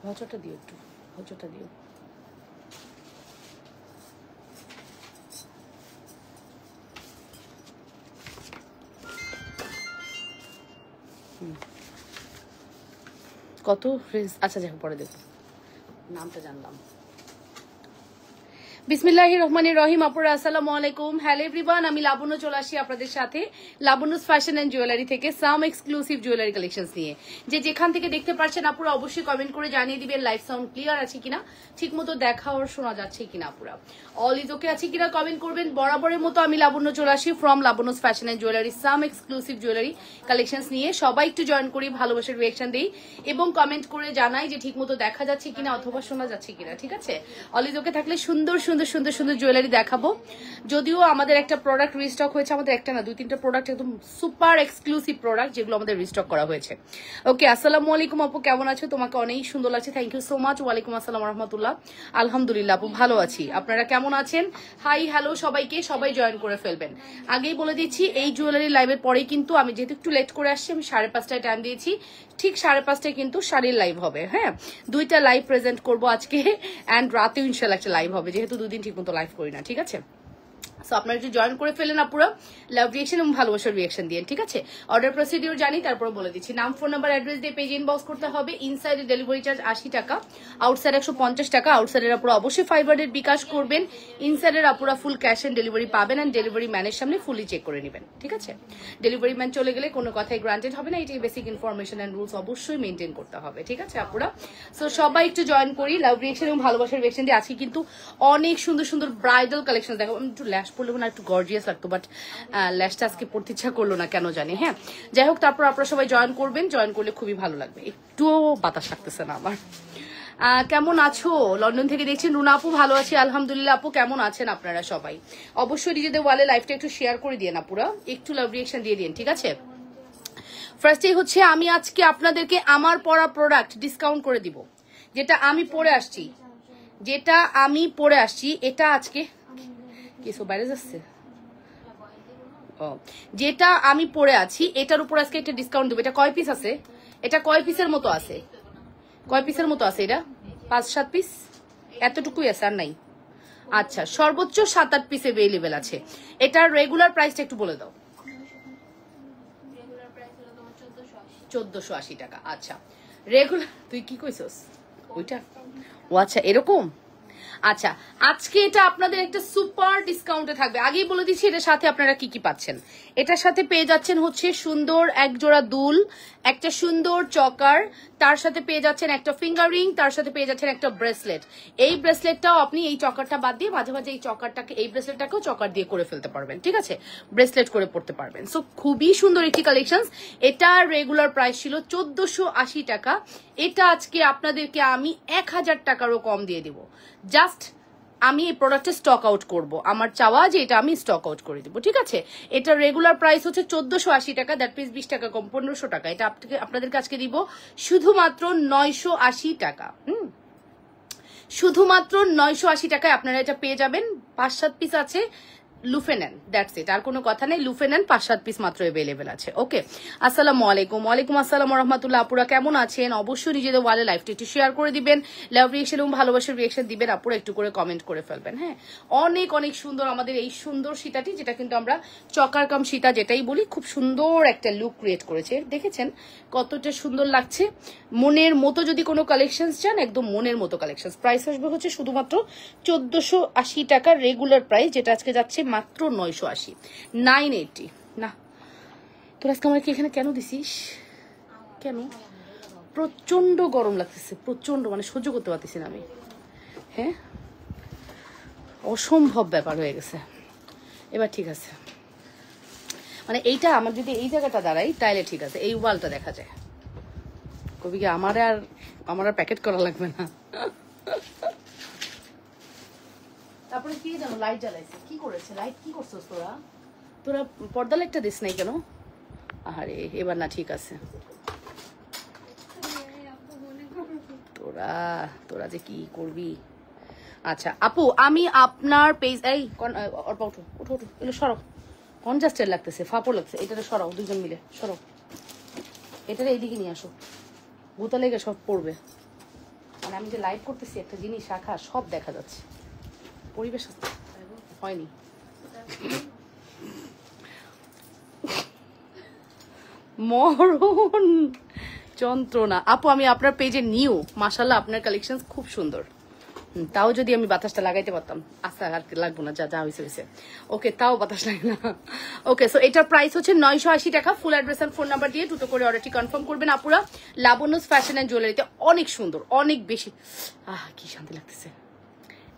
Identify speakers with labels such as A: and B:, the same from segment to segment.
A: হজটা দিও একটু, হজটা দিও। কত ফ্রেন্স? আচ্ছা যাই হোক, পরে দেখো, নামটা জানলাম। বিসমিল্লাহির রহমানির রহিম। আপুরা আসসালামু আলাইকুম। হ্যালো এভরিওয়ান, আমি লাবণ্য চলে আসি আপনাদের সাথে লাবণ্যস ফ্যাশন এন্ড জুয়েলারি থেকে সাম এক্সক্লুসিভ জুয়েলারি কালেকশনস নিয়ে। যেখান থেকে দেখতে পাচ্ছেন আপুরা অবশ্যই কমেন্ট করে জানিয়ে দিবেন লাইভ সাউন্ড ক্লিয়ার আছে কিনা, ঠিক মতো দেখা আর শোনা যাচ্ছে কিনা, আপুরা অল ইজ ওকে আছে কিনা কমেন্ট করবেন। বরাবরের মতো আমি লাবণ্য চলে আসি from Labonno's fashion and jewellery some exclusive jewellery collections নিয়ে। সবাই একটু জয়েন করি, ভালোবাসার রিঅ্যাকশন দিই এবং কমেন্ট করে জানাই যে ঠিক মতো দেখা যাচ্ছে কিনা অথবা শোনা যাচ্ছে কিনা। ঠিক আছে, অল ইজ ওকে থাকলে সুন্দর সুন্দর সুন্দর সুন্দর জুয়েলারি দেখাবো। যদিও আমাদের একটা প্রোডাক্ট রিস্টক হয়েছে, আমাদের একটা না 2-3টা প্রোডাক্ট একদম সুপার এক্সক্লুসিভ প্রোডাক্ট যেগুলো আমাদের রিস্টক করা হয়েছে। ওকে, আসসালামু আলাইকুম আপু, কেমন আছো? তোমাকে অনেক সুন্দর লাগছে, থ্যাংক ইউ সো মাচ। ওয়ালাইকুম আসসালাম রহমতুল্লাহ। আলহামদুলিল্লাহ আপু ভালো আছি, আপনারা কেমন আছেন? হাই হ্যালো সবাইকে, সবাই জয়েন করে ফেলবেন। আগেই বলে দিচ্ছি এই জুয়েলারি লাইভের পরেই কিন্তু আমি যেহেতু একটু লেট করে আসছি, আমি 5:30টায় টাইম দিয়েছি, ঠিক 5:30টায় কিন্তু শাড়ির লাইভ হবে। হ্যাঁ, 2টা লাইভ প্রেজেন্ট করবো আজকে, অ্যান্ড রাতেও ইনশাল্লাহ একটা লাইভ হবে, যেহেতু 2 দিন ঠিক মতো লাইভ করি না। ঠিক আছে, সো আপনারা একটু জয়েন করে ফেলেন আপুরা, লাভ রিয়েকশন এবং ভালোবাসার রিয়েকশন দিয়ে। ঠিক আছে, অর্ডার প্রসিডিওর জানি, তারপর বলে দিচ্ছি। নাম, ফোন নাম্বার, অ্যাড্রেস দিয়ে পেজ ইনবক্স করতে হবে। ইনসাইডে ডেলিভারি চার্জ 80 টাকা, আউটসাইড 150 টাকা। আউটসাইডের আপুরা অবশ্যই 500 বিকাশ করবেন, ইনসাইডের আপুরা ফুল ক্যাশ অন ডেলিভারি পাবেন, অ্যান্ড ডেলিভারি ম্যানের সামনে ফুলি চেক করে নেবেন। ঠিক আছে, ডেলিভারি ম্যান চলে গেলে কোনো কথাই গ্রান্টেড হবে না, এটাই বেসিক ইনফরমেশন অ্যান্ড রুলস অবশ্যই মেনটেন করতে হবে। ঠিক আছে আপুরা, সো সবাই একটু জয়েন করি, লাভ রিয়েকশন এবং ভালোবাসার রিয়েকশন দিয়ে। আজকে কিন্তু অনেক সুন্দর সুন্দর ব্রাইডাল কালেকশন দেখো। আমি একটু ল্যাশ পড়লে না একটু গর্জিয়াস লাগতো, বাট ল্যাশটা আজকে পড়তে ইচ্ছা করলো না কেন জানি। হ্যাঁ, যাই হোক, তারপর আপনারা সবাই জয়েন করবেন, জয়েন করলে খুবই ভালো লাগবে। একটুও বাতাস লাগতেছে না আমার। কেমন আছো? লন্ডন থেকে দেখছেন রুনা আপু, ভালো আছি আলহামদুলিল্লাহ। আপু কেমন আছেন আপনারা সবাই? অবশ্যই নিজেদের ওয়ালে লাইভটা একটু শেয়ার করে দিয়ে আপুরা, একটু লাভ রিয়েকশন দিয়ে দিন। ঠিক আছে, ফার্স্টে হচ্ছে আমি আজকে আপনাদেরকে আমার পরা প্রোডাক্ট ডিসকাউন্ট করে দিব, যেটা আমি পরে আসছি, এটা আজকে কিছু বাইরে যাচ্ছে, যেটা আমি পরে আছি এটার উপর আজকে একটা ডিসকাউন্ট দেবো। এটা কয় পিস আছে? এটা কয় পিসের মতো আছে? এটা 5-7 পিস, এতটুকুই আছে, আর নাই। আচ্ছা, সর্বোচ্চ 7-8 পিস অ্যাভেলেবেল আছে। এটার রেগুলার প্রাইসটা একটু বলে দাও। 1480 টাকা। আচ্ছা, রেগুলার তুই কি কইছস ওইটা? ও আচ্ছা, এরকম। আচ্ছা, আজকে এটা আপনাদের একটা সুপার ডিসকাউন্টে থাকবে। আগেই বলে দিচ্ছি এটার সাথে আপনারা কি কি পাচ্ছেন। এটার সাথে পেয়ে যাচ্ছেন হচ্ছে সুন্দর এক জোড়া দুল, একটা সুন্দর চকার, তার সাথে পেয়ে যাচ্ছেন একটা ফিঙ্গার রিং, তার সাথে পেয়ে যাচ্ছেন একটা ব্রেসলেট। এই ব্রেসলেটটাও আপনি এই চকারটা বাদ দিয়ে মাঝে মাঝে এই ব্রেসলেটটাকেও চকার দিয়ে করে ফেলতে পারবেন। ঠিক আছে, ব্রেসলেট করে পড়তে পারবেন। সো খুবই সুন্দর একটি কালেকশন। এটা রেগুলার প্রাইস ছিল 1480 টাকা, এটা আজকে আপনাদেরকে আমি 1000 টাকারও কম দিয়ে দিব। জাস্ট আমি এই প্রোডাক্টটা স্টক আউট করবো, আমার চাওয়া যে এটা আমি স্টক আউট করে দিব। ঠিক আছে, এটা রেগুলার প্রাইস হচ্ছে 1480 টাকা, দ্যাট মিন্স 20 টাকা কম, 1500 টাকা। এটা আপনাদেরকে আজকে দিব শুধুমাত্র 980 টাকা। শুধুমাত্র 980 টাকায় আপনারা এটা পেয়ে যাবেন। 5-7 পিস আছে, লুফে নেন, দ্যাটস ইট, আর কোনো কথা নেই। লুফে নেন, 5-7 পিস মাত্র অ্যাভেলেবেল আছে। ওকে, আসসালামু আলাইকুম। ওয়ালাইকুম আসসালাম রহমতুল্লাহ। আপুরা কেমন আছেন? অবশ্যই নিজেদের ওয়ালে লাইভটা একটু শেয়ার করে দিবেন, লাভ রিয়েকশন এবং ভালোবাসার রিয়েকশন দিবেন। আপুরা একটু করে কমেন্ট করে ফেলবেন। হ্যাঁ, অনেক অনেক সুন্দর আমাদের এই সুন্দর সীতাটি, যেটা কিন্তু আমরা চকার কাম সীতা যেটাই বলি, খুব সুন্দর একটা লুক ক্রিয়েট করেছে। দেখেছেন কতটা সুন্দর লাগছে? মনের মতো যদি কোনো কালেকশন চান, একদম মনের মতো কালেকশন। প্রাইস আসবে হচ্ছে শুধুমাত্র 1480 টাকা রেগুলার প্রাইস, যেটা আজকে যাচ্ছে মাত্র 980, 980 না। তোর আজকে আমাকে এখানে কেন দিছিস? কেন? প্রচন্ড গরম লাগতেছে, প্রচন্ড, মানে সহ্য করতে পারতেছি না আমি। হ্যাঁ, অসম্ভব ব্যাপার হয়ে গেছে। এবার ঠিক আছে, মানে এইটা আমার যদি এই জায়গাটা দাঁড়াই তাইলে ঠিক আছে, এই ওয়ালটা দেখা যায়। কবি কি আমার আর প্যাকেট করা লাগবে না। তারপরে কি জানো, লাইট জ্বালাইছে, কি করেছে? লাইট কি করছিস তোরা পর্দা লাইটটা দিস নাই কেন? আরে এবার না, ঠিক আছে। তোরা যে কি করবি। আচ্ছা আপু, আমি আপনার পেজ, এই অর্পা উঠো উঠো উঠো, এগুলো সরো, কনজাস্টেড লাগতেছে, ফাপড় লাগছে, এটাতে সরাও, দুজন মিলে সরো, এটারে এইদিকে নিয়ে আসো, ভূতা লেগে সব পড়বে। মানে আমি যে লাইভ করতেছি একটা জিনিস রাখা সব দেখা যাচ্ছে, পরিবেশ হয়নি। মরণ যন্ত্রণা। আপু আমি আপনার পেজে নিউ, মাশাল্লাহ আপনার কালেকশন খুব সুন্দর। তাও যদি আমি বাতাসটা লাগাইতে পারতাম, আচ্ছা আর লাগবো না, যা যা হয়েছে হয়েছে। ওকে, তাও বাতাস লাগে না। ওকে, সো এটার প্রাইস হচ্ছে 980 টাকা। Full address and phone number দিয়ে দ্রুত করে অর্ডারটি কনফার্ম করবেন আপুরা। লাবণ্যস ফ্যাশন এন্ড জুয়েলারিতে অনেক সুন্দর, অনেক বেশি। কি শান্তি লাগতেছে,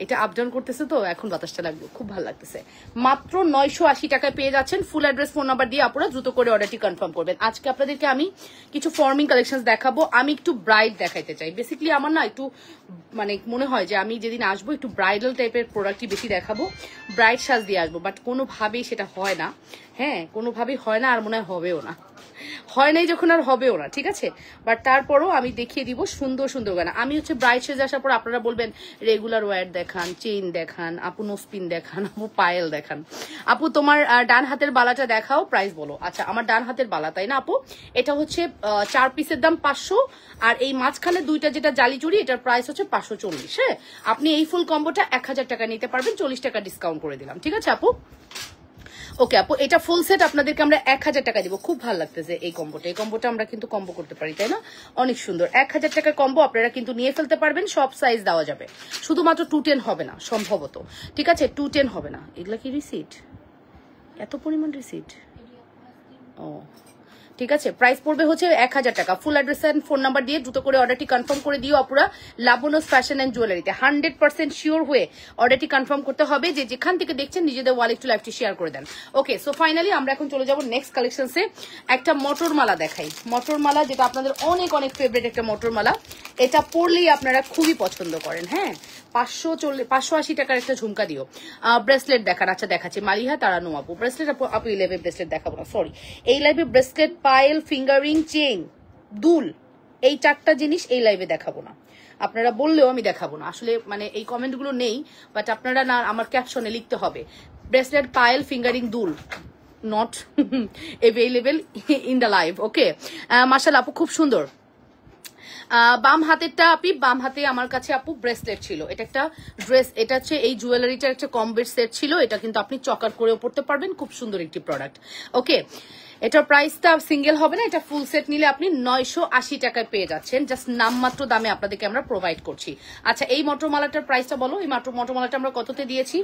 A: এটা আপ ডাউন করতেছে তো এখন বাতাসটা লাগবে, খুব ভালো লাগতেছে। মাত্র 980 টাকায় পেয়ে যাচ্ছেন। ফুল অ্যাড্রেস ফোন নাম্বার দিয়ে আপনারা দ্রুত করে অর্ডারটি কনফার্ম করবেন। আজকে আপনাদেরকে আমি কিছু ফর্মিং কালেকশন দেখাবো। আমি একটু ব্রাইড দেখাইতে চাই। বেসিক্যালি আমার না একটু মানে মনে হয় যে আমি যেদিন আসবো একটু ব্রাইডাল টাইপের প্রোডাক্টই বেশি দেখাবো, ব্রাইড সাজ দিয়ে আসবো, বাট কোনোভাবেই সেটা হয় না। হ্যাঁ, কোনোভাবেই হয় না, আর মনে হয় হবেও না। হয় নাই যখন আর হবেও না, ঠিক আছে। বাট তারপরও আমি দেখিয়ে দিব সুন্দর সুন্দর গয়না। আমি হচ্ছে ব্রাইড সেজে আসার পর আপনারা বলবেন রেগুলার ওয়্যার দেখান, চেইন দেখান, আপু নোসপিন দেখান, আপু পায়েল দেখান, আপু তোমার ডান হাতের বালাটা দেখাও, প্রাইস বলো। আচ্ছা, আমার ডান হাতের বালা, তাই না আপু? এটা হচ্ছে 4 পিসের দাম 500, আর এই মাঝখানে দুইটা যেটা জালি চুড়ি এটার প্রাইস হচ্ছে 540। হ্যাঁ, আপনি এই ফুল কম্বোটা 1000 টাকা নিতে পারবেন, 40 টাকা ডিসকাউন্ট করে দিলাম, ঠিক আছে আপু? ওকে আপু, এটা ফুল সেট আপনাদেরকে আমরা 1000 টাকা দিব। খুব ভালো লাগতেছে এই কম্বোটা। এই কম্বোটা আমরা কিন্তু কম্বো করতে পারি, তাই না? অনেক সুন্দর। 1000 টাকার কম্বো আপনারা কিন্তু নিয়ে ফেলতে পারবেন, সব সাইজ দেওয়া যাবে। শুধুমাত্র 210 হবে না সম্ভবত, ঠিক আছে? 210 হবে না। এগুলা কি রিসিট? এত পরিমাণ রিসিট? ও ঠিক আছে, প্রাইস পড়বে হচ্ছে 1000 টাকা। Full address and phone number দিয়ে দ্রুত করে অর্ডারটি কনফার্ম করে দিও আপুরা। লাবণ্যস ফ্যাশন এন্ড জুয়েলারিতে 100% শিওর হয়ে অর্ডারটি কনফার্ম করতে হবে। যে যেখান থেকে দেখছেন নিজেদের ওয়াল একটু লাইভটি শেয়ার করে দেন। ওকে, সো ফাইনালি আমরা এখন চলে যাব নেক্সট কালেকশনসে। একটা মটরমালা দেখাই। মটরমালা যেটা আপনাদের অনেক অনেক ফেভারিট একটা মটরমালা। এটা পরলেই আপনারা খুবই পছন্দ করেন। হ্যাঁ, 580 টাকার একটা ঝুমকা দিও। ব্রেসলেট দেখান। আচ্ছা দেখাচ্ছি, মালিহা তারানু আপু ব্রেসলেট। আপু এই লাইভে ব্রেসলেট দেখাবো না, সরি। এই লাইভে ব্রেসলেট, পায়েল, ফিঙ্গারিং, চেইন, দুল, এই 4টা জিনিস এই লাইভে দেখাবো না। আপনারা বললেও আমি দেখাবো না, আসলে মানে এই কমেন্টগুলো নেই, বাট আপনারা না আমার ক্যাপশনে লিখতে হবে ব্রেসলেট, পায়েল, ফিঙ্গারিং, দুল not available in the live. Okay, মাশাআল্লাহ আপু খুব সুন্দর। বাম হাতেরটা আপনি, বাম হাতে আমার কাছে আপু ব্রেসলেট ছিল। এটা একটা ড্রেস, এটা হচ্ছে এই জুয়েলারিটার একটা কম্বের সেট ছিল। এটা কিন্তু আপনি চকার করেও পড়তে পারবেন, খুব সুন্দর একটি প্রোডাক্ট। ওকে, এটার প্রাইসটা সিঙ্গেল হবে না, এটা ফুল সেট নিলে আপনি 980 টাকায় পেয়ে যাচ্ছেন। জাস্ট নামমাত্র দামে আপনাদেরকে আমরা প্রোভাইড করছি। আচ্ছা, এই মটরমালাটার প্রাইসটা বলো। এই মটরমালাটা আমরা কততে দিয়েছি?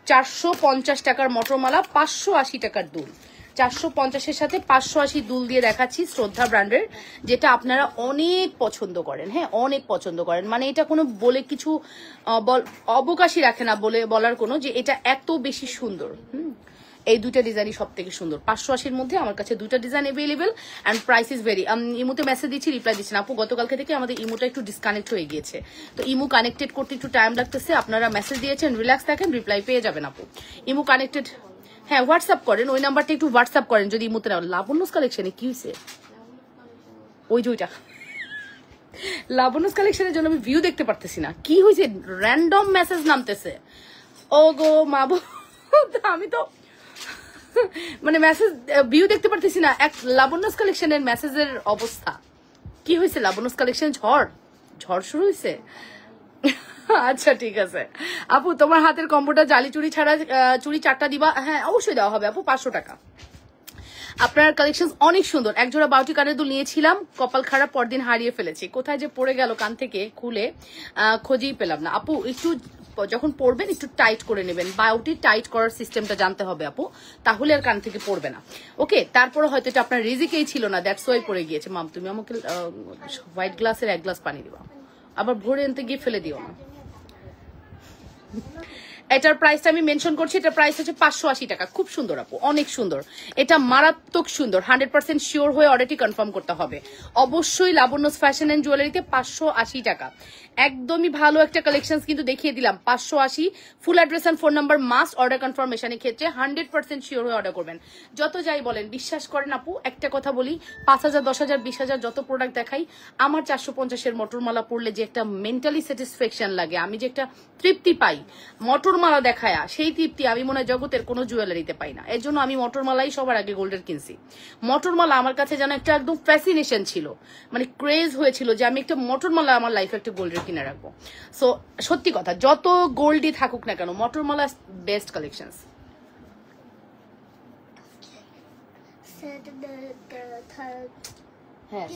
A: 450 টাকার মটরমালা, 580 টাকার দুল। 450-এর সাথে 580 দুল দিয়ে দেখাচ্ছি, শ্রদ্ধা ব্র্যান্ডের, যেটা আপনারা অনেক পছন্দ করেন। হ্যাঁ, অনেক পছন্দ করেন, মানে এটা কোনো বলে কিছু অবকাশই রাখে না বলার কোনো, যে এটা এত বেশি সুন্দর। এই দুইটা ডিজাইনই সব থেকে সুন্দর। 580-র মধ্যে আমার কাছে দুইটা design available and price is very. ইমোতে মেসেজ দিচ্ছি, রিপ্লাই দিচ্ছি না আপু। গতকালকে থেকে আমাদের ইমোটা একটু ডিসকানেক্ট হয়ে গিয়েছে, তো ইমো কানেক্টেড করতে একটু টাইম লাগতেছে। আপনারা মেসেজ দিয়েছেন, রিল্যাক্স থাকেন, রিপ্লাই পেয়ে যাবেন আপু। ইমো কানেক্টেড, হ্যাঁ হোয়াটসঅ্যাপ করেন, ওই নাম্বারটা একটু হোয়াটসঅ্যাপ করেন যদি ইমোতে না। লাবণ্যস কালেকশনে কি হয়েছে? ওই যে ওইটা লাবণ্যস কালেকশনের জন্য আমি ভিউ দেখতে পারতেছি না, কি হয়েছে? র্যান্ডম মেসেজ নামতেছে। ও গো মাবু, আমি তো মানে মেসেজ ভিউ দেখতে পারতেছি না। এক লাবণ্যস কালেকশনের মেসেজের অবস্থা কি হয়েছে? লাবণ্যস কালেকশন ঝড় শুরু হয়েছে? আচ্ছা ঠিক আছে আপু, তোমার হাতের কম্বোটা জালি চুড়ি ছাড়া চুড়ি 4টা দিবা? হ্যাঁ অবশ্যই দেওয়া হবে আপু, 500 টাকা। আপনার কালেকশন অনেক সুন্দর। এক জোড়া বাউটি কানের দুল নিয়েছিলাম, কপাল খারাপ, পরদিন হারিয়ে ফেলেছি। কোথায় যে পড়ে গেল কান থেকে খুলে খোঁজেই পেলাম না। আপু একটু যখন পড়বেন একটু টাইট করে নেবেন, বাউটি টাইট করার সিস্টেমটা জানতে হবে আপু, তাহলে আর কান থেকে পড়বে না। ওকে, তারপরে হয়তো এটা আপনার রিজিকেই ছিল না, দ্যাটস ওয়াই পড়ে গিয়েছে। মাম তুমি আমাকে হোয়াইট গ্লাসের 1 গ্লাস পানি দিবা, আবার ভরে আনতে গিয়ে ফেলে দিও না। এটার প্রাইসটা আমি মেনশন করছি, এটার প্রাইস হচ্ছে 580 টাকা। খুব সুন্দর আপু, অনেক সুন্দর, এটা মারাত্মক সুন্দর। 100% শিওর হয়ে অর্ডারটি কনফার্ম করতে হবে অবশ্যই। লাবণ্যস ফ্যাশন এন্ড জুয়েলারিতে 580 টাকা, একদমই ভালো একটা কালেকশন কিন্তু দেখিয়ে দিলাম। 580। Full address and phone number must order কনফার্মেশনের ক্ষেত্রে 100% শিওর হয়ে অর্ডার করবেন। যত যাই বলেন, বিশ্বাস করেন আপু, একটা কথা বলি, 5000, 10,000, 20,000 যত প্রোডাক্ট দেখাই, আমার 450-এর মটরমালা পড়লে যে একটা মেন্টালি স্যাটিসফ্যাকশন লাগে, আমি যে একটা তৃপ্তি পাই, মটর মটরমালা দেখায়া সেই তৃপ্তি আমি মনে হয় জগতের কোনো জুয়েলারিতে পাই না। এর জন্য আমি মটরমালাই সবার আগে গোল্ডের কিনছি। মটরমালা আমার কাছে যেন একটা একদম ফ্যাসিনেশন ছিল, মানে ক্রেজ হয়েছিল যে আমি একটা মটরমালা আমার লাইফে একটা গোল্ডের কিনে রাখবো। সো সত্যি কথা, যত গোল্ডই থাকুক না কেন, মটরমালা বেস্ট কালেকশনস। হ্যাঁ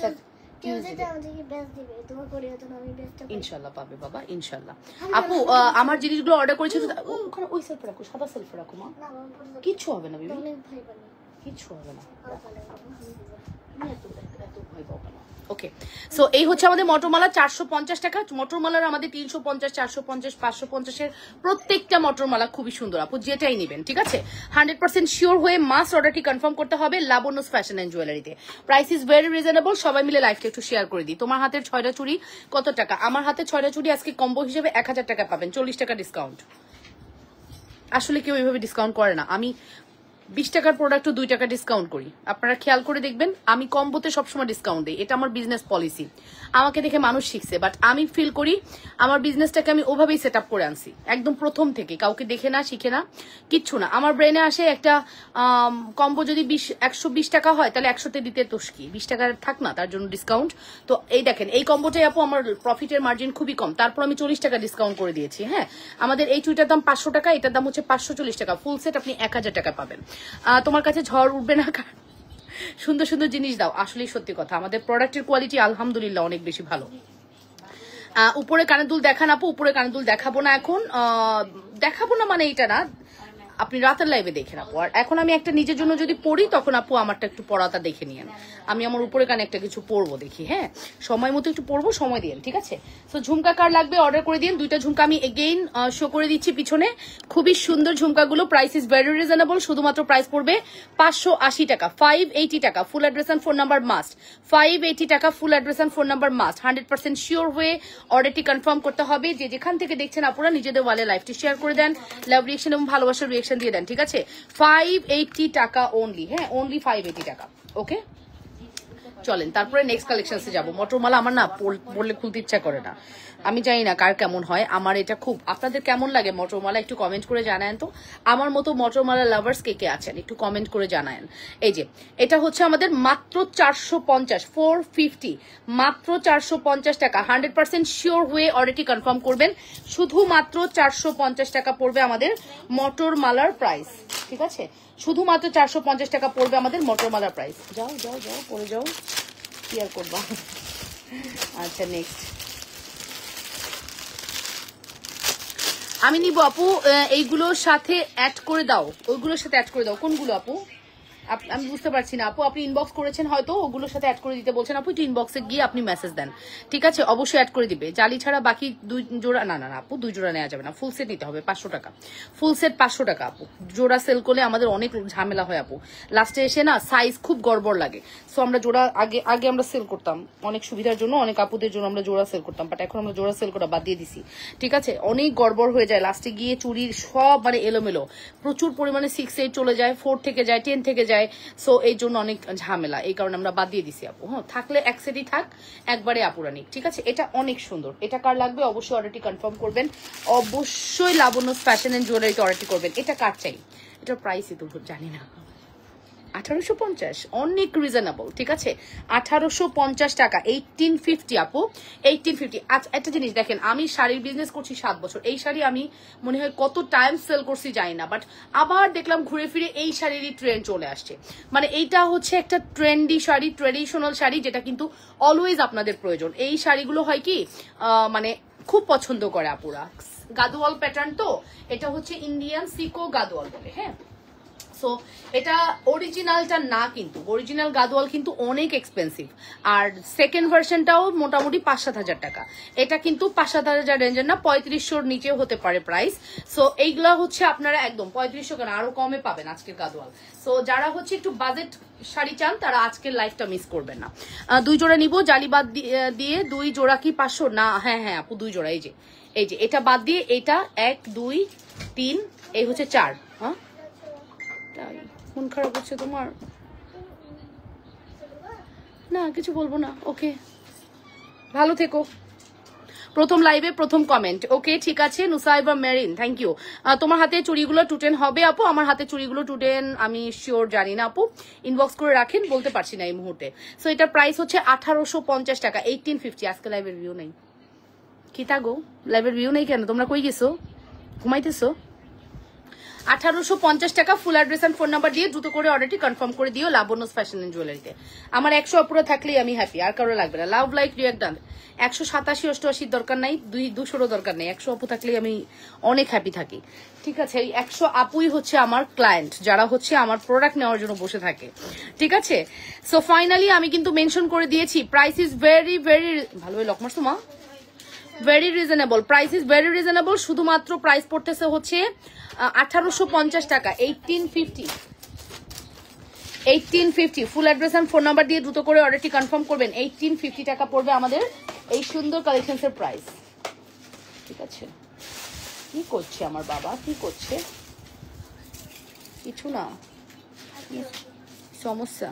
A: ইনশাল্লাহ পাবে বাবা, ইনশাল্লাহ। আপু আমার জিনিসগুলো অর্ডার করেছিল ওখানে ওই সেলফে রাখো, সাদা সেলফে রাখো মা, কিচ্ছু হবে না বিবি, কিচ্ছু হবে না। ওকে, সো এই হচ্ছে আমাদের মটরমালা 450 টাকা। মটরমালার আমাদের 350, 450, 550 প্রত্যেকটা মটরমালা খুবই সুন্দর আপু, যেটাই নেবেন ঠিক আছে। 100% শিওর হয়ে মাস অর্ডারটি কনফার্ম করতে হবে লাবণ্যস ফ্যাশন এন্ড জুয়েলারিতে। Price is very reasonable. সবাই মিলে লাইফটা একটু শেয়ার করে দিই। তোমার হাতের 6টা চুড়ি কত টাকা? আমার হাতে 6টা চুড়ি আজকে কম্বো হিসেবে 1000 টাকা পাবেন, 40 টাকা ডিসকাউন্ট। আসলে কেউ এইভাবে ডিসকাউন্ট করে না, আমি 20 টাকার প্রোডাক্টও 2 টাকা ডিসকাউন্ট করি। আপনারা খেয়াল করে দেখবেন, আমি কম্বোতে সবসময় ডিসকাউন্ট দিই, এটা আমার বিজনেস পলিসি। আমাকে দেখে মানুষ শিখছে, বাট আমি ফিল করি আমার বিজনেসটাকে আমি ওভাবেই সেট আপ করে আনছি একদম প্রথম থেকে, কাউকে দেখে না শিখে না কিচ্ছু না। আমার ব্রেনে আসে একটা কম্বো যদি 120 টাকা হয় তাহলে 100তে দিতে তোষকি, 20 টাকার থাক না, তার জন্য ডিসকাউন্ট। তো এই দেখেন এই কম্বোটাই আপু আমার প্রফিটের মার্জিন খুবই কম, তারপর আমি 40 টাকা ডিসকাউন্ট করে দিয়েছি। হ্যাঁ, আমাদের এই চুইটার দাম 500 টাকা, এটার দাম হচ্ছে 540 টাকা। ফুল সেট আপনি 1000 টাকা পাবেন। তোমার কাছে ঝড় উঠবে না, সুন্দর সুন্দর জিনিস দাও। আসলেই সত্যি কথা, আমাদের প্রোডাক্টের কোয়ালিটি আলহামদুলিল্লাহ অনেক বেশি ভালো। উপরে কানের দুল দেখান আপু, উপরে কানের দুল দেখাবো না এখন, দেখাবো না মানে এটা না, আপনি রাতের লাইভে দেখেন আপু। আর এখন আমি একটা নিজের জন্য যদি পড়ি তখন আপু আমারটা একটু পড়াটা দেখে নিয়েন। আমি আমার উপরে কানে একটা কিছু পরবো দেখি, হ্যাঁ সময় মতো একটু পরবো, সময় দিন ঠিক আছে। তো ঝুমকা কার লাগবে অর্ডার করে দিন। 2টা ঝুমকা আমি এগেইন শো করে দিচ্ছি পিছনে, খুবই সুন্দর ঝুমকাগুলো। প্রাইস ইজ ভেরি রিজনেবল, শুধুমাত্র প্রাইস পড়বে 580 টাকা, 580 টাকা। Full address and phone number must, 580 টাকা full address and phone number must. 100% sure হয়ে অর্ডারটি কনফার্ম করতে হবে। যে যেখান থেকে দেখছেন আপনারা নিজেদের ওয়ালে লাইভটি শেয়ার করে দেন, লাভ রিয়েকশন এবং ভালোবাসার রিয়েকশন দিয়ে দেন ঠিক আছে। 580 টাকা অনলি, হ্যাঁ অনলি 580 টাকা। ওকে চলেন তারপরে নেক্সট কালেকশনসে যাবো। মটরমালা আমার না বললে খুলতে ইচ্ছা করে না, আমি জানি না কার কেমন হয়, আমার এটা খুব। আপনাদের কেমন লাগে মটরমালা একটু কমেন্ট করে জানায়েন তো। আমার মতো মটরমালা লাভার্স কে কে আছেন একটু কমেন্ট করে জানায়েন। এই যে এটা হচ্ছে আমাদের মাত্র 450, 450, মাত্র 450 টাকা। 100% শিওর হয়ে অর্ডারটি কনফার্ম করবেন। শুধুমাত্র 450 টাকা পড়বে আমাদের মটরমালার প্রাইস ঠিক আছে। শুধুমাত্র 450 টাকা পড়বে আমাদের মটরমালার প্রাইস। যাও যাও যাও পরে যাও, কি আর করবা। আচ্ছা নেক্সট আমি নিব আপু, এইগুলোর সাথে অ্যাড করে দাও, ওইগুলোর সাথে অ্যাড করে দাও। কোনগুলো আপু আমি বুঝতে পারছি না আপু, আপনি ইনবক্স করেছেন হয়তো, ওগুলোর সাথে অ্যাড করে দিতে বলছেন আপু। একটু ইনবক্সে গিয়ে আপনি মেসেজ দেন ঠিক আছে, অবশ্যই অ্যাড করে দিবে। জালি ছাড়া বাকি 2 জোড়া না না না আপু, 2 জোড়া নেওয়া যাবে না, ফুল সেট নিতে হবে 500 টাকা। ফুল সেট 500 টাকা আপু। জোড়া সেল করলে আমাদের অনেক ঝামেলা হয় আপু, লাস্টে এসে না সাইজ খুব গড়বড় লাগে। সো আমরা জোড়া আগে আমরা সেল করতাম অনেক সুবিধার জন্য, অনেক আপুদের জন্য আমরা জোড়া সেল করতাম, বাট এখন আমরা জোড়া সেল করা বাদ দিয়ে দিছি ঠিক আছে। অনেক গড়বড় হয়ে যায়, লাস্টে গিয়ে চুরির সব মানে এলোমেলো, প্রচুর পরিমাণে 6, 8 চলে যায়, 4 থেকে যায়, 10 থেকে যায়। সো এই জন্য অনেক ঝামেলা, এই কারণে আমরা বাদ দিয়ে দিছি আপু। হ্যাঁ থাকলে এক সেটই থাক, একবারে আপুরানি ঠিক আছে। এটা অনেক সুন্দর, এটা কার লাগবে অবশ্যই অর্ডারটি কনফার্ম করবেন, অবশ্যই লাবণ্যস ফ্যাশন এন্ড জুয়েলারিতে অর্ডারটি করবেন। এটা কার চাই, এটার প্রাইসই তো জানি না, 1850, অনেক রিজনেবল ঠিক আছে। 1850 টাকা, 1850 আপু, 1850। আচ্ছা একটা জিনিস দেখেন, আমি শাড়ির বিজনেস করছি 7 বছর, এই শাড়ি আমি মনে হয় কত টাইম সেল করছি জানি না, বাট আবার দেখলাম ঘুরে ফিরে এই শাড়িরই ট্রেন্ড চলে আসছে। মানে এইটা হচ্ছে একটা ট্রেন্ডি শাড়ি, ট্রেডিশনাল শাড়ি, যেটা কিন্তু অলওয়েজ আপনাদের প্রয়োজন। এই শাড়িগুলো হয় কি মানে খুব পছন্দ করে আপুরা। গাদোয়াল প্যাটার্ন, তো এটা হচ্ছে ইন্ডিয়ান সিকো গাদোয়াল বলে। হ্যাঁ সো এটা অরিজিনালটা না, কিন্তু অরিজিনাল গাদোয়াল কিন্তু অনেক এক্সপেন্সিভ, আর সেকেন্ড ভার্সনটাও মোটামুটি 5-7 হাজার টাকা। এটা কিন্তু 5-7 হাজার রেঞ্জের না, 3500-র নিচেও হতে পারে প্রাইস। সো এইগুলা হচ্ছে আপনারা একদম 3500 কেন আরো কমে পাবেন আজকের গাদোয়াল। সো যারা হচ্ছে একটু বাজেট শাড়ি চান তারা আজকের লাইফটা মিস করবেন না। 2 জোড়া নিব, জালিবাদ দিয়ে 2 জোড়া কি 500 না? হ্যাঁ হ্যাঁ আপু 2 জোড়া। এই যে এটা বাদ দিয়ে এটা 1, 2, 3, এই হচ্ছে 4। হ্যাঁ মন খারাপ হচ্ছে তোমার? না কিছু বলবো না, ওকে ভালো থেকো। প্রথম লাইভে প্রথম কমেন্ট। ওকে ঠিক আছে নুসাইবা মেরিন, থ্যাংক ইউ। তোমার হাতে চুড়িগুলো 210 হবে আপু? আমার হাতে চুড়িগুলো 210 আমি শিওর জানি না আপু, ইনবক্স করে রাখেন, বলতে পারছি না এই মুহূর্তে। সো এটার প্রাইস হচ্ছে 1850 টাকা, 1850। আজকে লাইভের ভিউ নেই কি থাকো, লাইভের ভিউ নেই কেন? তোমরা কই গেছো, ঘুমাইতেছো? 1850 টাকা। Full address and phone number দিয়ে দ্রুত করে অর্ডারটি কনফার্ম করে দিও লাবণ্যস ফ্যাশন এন্ড জুয়েলারিতে। আমার 100 অপুরো থাকলেই আমি হ্যাপি, আর কারো লাগবে না। লাভ লাইক রিয়াক্ট ডান। 187 88 দরকার নাই, 200 দরকার নেই, 100 আপু থাকলেই আমি অনেক হ্যাপি থাকি। ঠিক আছে, এই 100 আপুই হচ্ছে আমার ক্লায়েন্ট, যারা হচ্ছে আমার প্রোডাক্ট নেওয়ার জন্য বসে থাকে। ঠিক আছে, সো ফাইনালি আমি কিন্তু মেনশন করে দিয়েছি প্রাইস ইজ ভেরি ভেরি ভালো। লকমার তোমা very reasonable, price is very reasonable. শুধুমাত্র প্রাইস পড়তেছে হচ্ছে 1850 টাকা, 1850। Full address and phone number দিয়ে দ্রুত করে অর্ডারটি কনফার্ম করবেন। 1850 টাকা পড়বে আমাদের এই সুন্দর কালেকশনস এর প্রাইস। ঠিক আছে, কি করছে আমার বাবা, কি করছে? কিছু না, সমস্যা,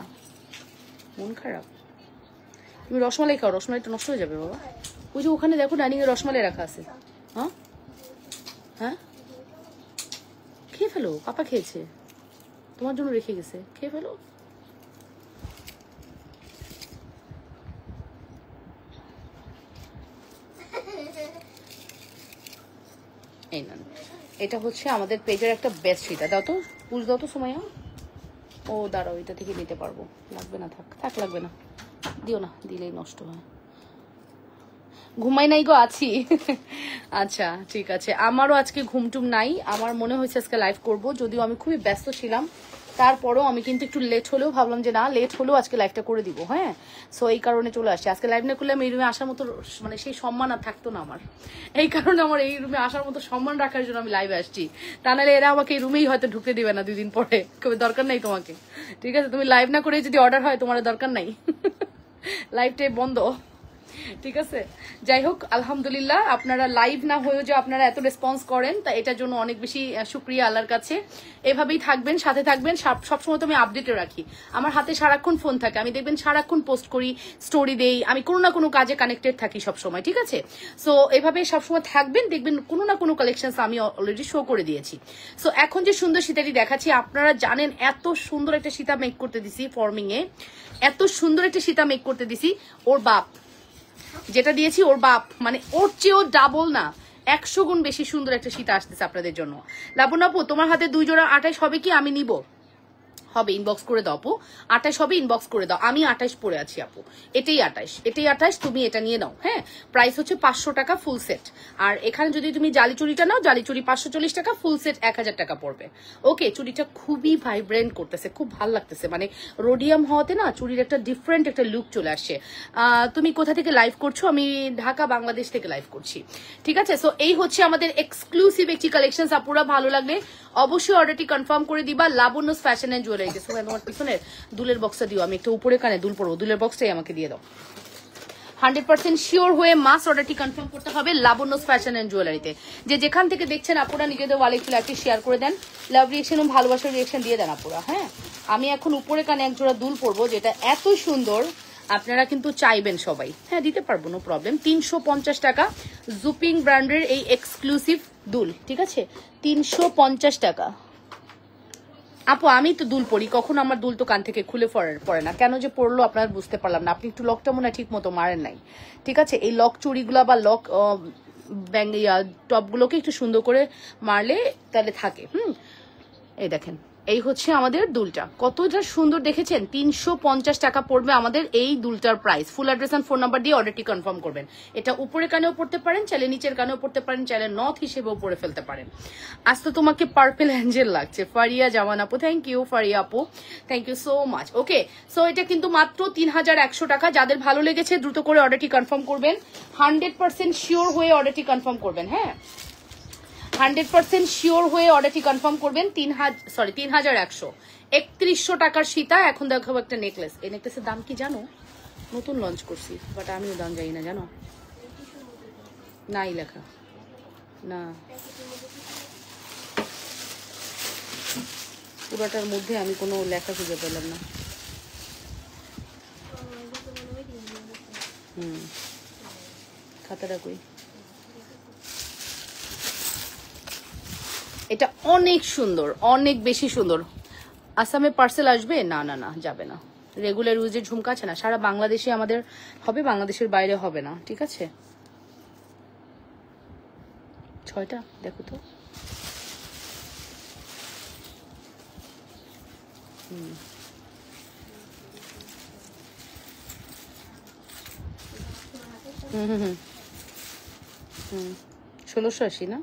A: মন খারাপ। তুমি রসমালাই খাও, রসমালাইটা নষ্ট হয়ে যাবে বাবা। ওই যে ওখানে দেখো ডাইনিং এ রসমালাই রাখা আছে। হ্যাঁ হ্যাঁ, খেয়ে ফেলো, পাপা খেয়েছে, তোমার জন্য রেখে গেছে, খেয়ে ফেলো। এই না, এটা হচ্ছে আমাদের পেজের একটা বেস্ট সীতা। দাও তো, পুষ দাও তো সময়া। ও দাঁড়াও, এটা থেকে নিতে পারবো, লাগবে না, থাক থাক, লাগবে না, দিও না, দিলেই নষ্ট হয়। ঘুমাই নাই গো, আছি। আচ্ছা ঠিক আছে, আমারও আজকে ঘুমটুম নাই। আমার মনে হয়েছে আজকে লাইভ করব, যদিও আমি খুবই ব্যস্ত ছিলাম, তারপরেও আমি কিন্তু একটু লেট হলেও ভাবলাম যে না, লেট হলেও আজকে লাইভটা করে দিব। হ্যাঁ, সো এই কারণে চলে আসছি। আজকে লাইভ না করলে আমি এই রুমে আসার মতো মানে সেই সম্মান আর থাকতো না আমার। এই কারণে আমার এই রুমে আসার মতো সম্মান রাখার জন্য আমি লাইভে আসছি। তা নাহলে এরা আমাকে এই রুমেই হয়তো ঢুকতে দিবে না 2 দিন পরে, কবে দরকার নাই তোমাকে। ঠিক আছে, তুমি লাইভ না করে যদি অর্ডার হয় তোমার দরকার নাই, লাইভটাই বন্ধ। ঠিক আছে, যাই হোক আলহামদুলিল্লাহ, আপনারা লাইভ না হয়েও যে আপনারা এত রেসপন্স করেন, তা এটার জন্য অনেক বেশি শুক্রিয়া আল্লাহর কাছে। এভাবেই থাকবেন, সাথে থাকবেন, সবসময় তো আমি আপডেটে রাখি। আমার হাতে সারাক্ষণ ফোন থাকে, আমি দেখবেন সারাক্ষণ পোস্ট করি, স্টোরি দেই, আমি কোনো না কোনো কাজে কানেক্টেড থাকি সবসময়। ঠিক আছে, সো এভাবে সবসময় থাকবেন, দেখবেন কোনো না কোনো কালেকশন আমি অলরেডি শো করে দিয়েছি। সো এখন যে সুন্দর সীতাটি দেখাচ্ছি, আপনারা জানেন এত সুন্দর একটা সীতা মেক করতে দিছি ফর্মিং এ, এত সুন্দর একটা সীতা মেক করতে দিছি। ওর বাপ যেটা দিয়েছি, ওর বাপ মানে ওর চেয়েও ডাবল না, 100 গুণ বেশি সুন্দর একটা সীতা আসতেছে আপনাদের জন্য। লাবণ্য আপু, তোমার হাতে 2 জোড়া 28 হবে কি? আমি নিব, হবে, ইনবক্স করে দাও আপু। 28 হবে, ইনবক্স করে দাও। আমি 28 পরে আছি আপু, এটাই 28, তুমি এটা নিয়ে নাও। হ্যাঁ, প্রাইস হচ্ছে 500 টাকা ফুল সেট। আর এখানে যদি তুমি জালি চুড়িটা নাও, জালি চুড়ি 540 টাকা, ফুল সেট 1000 টাকা পড়বে। ওকে, চুড়িটা খুবই ভাইব্রেন্ট করতেছে, খুব ভালো লাগতেছে, মানে রোডিয়াম হওয়াতে না চুড়ির একটা ডিফারেন্ট একটা লুক চলে আসছে। তুমি কোথা থেকে লাইভ করছো? আমি ঢাকা বাংলাদেশ থেকে লাইভ করছি। ঠিক আছে, সো এই হচ্ছে আমাদের এক্সক্লুসিভ একটি কালেকশন। আপুরা ভালো লাগলে অবশ্যই অর্ডারটি কনফার্ম করে দিবা লাবণ্যস ফ্যাশন এন্ড জুয়েলারি। তোমার পিছনের দুলের বক্সটা দিও, আমি একটু উপরে কানে দুল পরবো, দুলের বক্সটাই আমাকে দিয়ে দাও। 100% শিওর হয়ে মাস অর্ডারটি কনফার্ম করতে হবে লাবণ্যস ফ্যাশন এন্ড জুয়েলারিতে। যে যেখান থেকে দেখছেন আপুরা নিজেদের ওয়ালে একটু লাইভটি শেয়ার করে দেন, লাভ রিয়েকশন এবং ভালোবাসার রিয়েকশন দিয়ে দেন আপুরা। হ্যাঁ, আমি এখন উপরে কানে এক জোড়া দুল পরবো, যেটা এত সুন্দর, আপনারা কিন্তু চাইবেন সবাই। হ্যাঁ, দিতে পারবো, নো প্রবলেম। 350 টাকা জুপিং ব্র্যান্ডের এই এক্সক্লুসিভ দুল। ঠিক আছে, 350 টাকা। আপু আমি তো দুল পরি, কখন আমার দুল তো কান থেকে খুলে পড়ে না, কেন যে পড়লো আপনারা বুঝতে পারলাম না। আপনি একটু লকটা মনে হয় ঠিক মতো মারেন নাই। ঠিক আছে, এই লক চুড়িগুলা বা লক টপগুলোকে একটু সুন্দর করে মারলে তাহলে থাকে। এই দেখেন, এই হচ্ছে আমাদের দুলটা, কতটা সুন্দর দেখেছেন। 350 টাকা পড়বে আমাদের এই দুলটার price. Full address and phone number দিয়ে অর্ডারটি কনফার্ম করবেন। এটা উপরে কানেও পড়তে পারেন, চাইলে নিচের কানেও পড়তে পারেন, চাইলে নথ হিসেবেও পরে ফেলতে পারেন। আজ তো তোমাকে পার্পল অ্যাঞ্জেল লাগছে, ফারিয়া জামান আপু, থ্যাংক ইউ ফারিয়া আপু, thank you so much. Okay, so এটা কিন্তু মাত্র 3100 টাকা। যাদের ভালো লেগেছে দ্রুত করে অর্ডারটি কনফার্ম করবেন, 100% শিওর হয়ে অর্ডারটি কনফার্ম করবেন। হ্যাঁ, 100% শিওর হয়ে অর্ডারটি কনফার্ম করবেন। 3100 3100 টাকার সীতা। এখন দেখাবো একটা নেকলেস। এই নেকলেসের দাম কি জানো? নতুন লঞ্চ করছি, বাট আমিও দাম জানি না, জানো? নাই লেখা, না পুরাটার মধ্যে আমি কোনো লেখা খুঁজে পেলাম না। খাতাটা কই? এটা অনেক সুন্দর, অনেক বেশি সুন্দর। আসামে পার্সেল আসবে? না না না, যাবে না। রেগুলার ইউজের ঝুমকা আছে না, সারা বাংলাদেশে আমাদের হবে, বাংলাদেশের বাইরে হবে না, ঠিক আছে। 6টা দেখো তো। হুম 1680 না?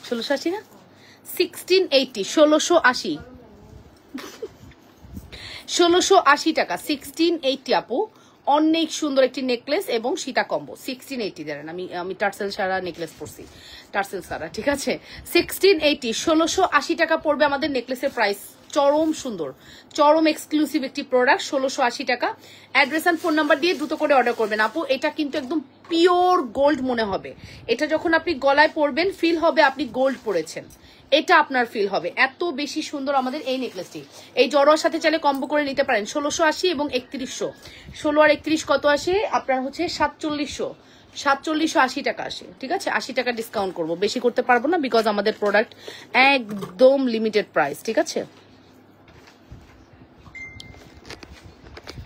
A: 1680 না? 1680, 1680, 1680 টাকা, 1680 আপু। অনেক সুন্দর একটি নেকলেস এবং সীতা কম্বো, 1680 জানেন। আমি টার্সেল সারা নেকলেস পরছি, টার্সেল সারা, ঠিক আছে। 1680, 1680 টাকা পড়বে আমাদের নেকলেসের প্রাইস। চরম সুন্দর, চরম এক্সক্লুসিভ একটি প্রোডাক্ট, 1680 টাকা। অ্যাড্রেস অ্যান্ড ফোন নাম্বার দিয়ে দ্রুত করে অর্ডার করবেন আপু। এটা কিন্তু একদম পিওর গোল্ড মনে হবে। এটা যখন আপনি গলায় পরবেন ফিল হবে আপনি গোল্ড পরেছেন, এটা আপনার ফিল হবে। এত বেশি সুন্দর আমাদের এই নেকলেসটি। এই জড়োয়ার সাথে চাইলে কম্বো করে নিতে পারেন। 1680 এবং 3100, 16 আর 31 কত আসে আপনার হচ্ছে 4700, 4780 টাকা আসে, ঠিক আছে। 80 টাকা ডিসকাউন্ট করবো, বেশি করতে পারবো না বিকজ আমাদের প্রোডাক্ট একদম লিমিটেড প্রাইস, ঠিক আছে।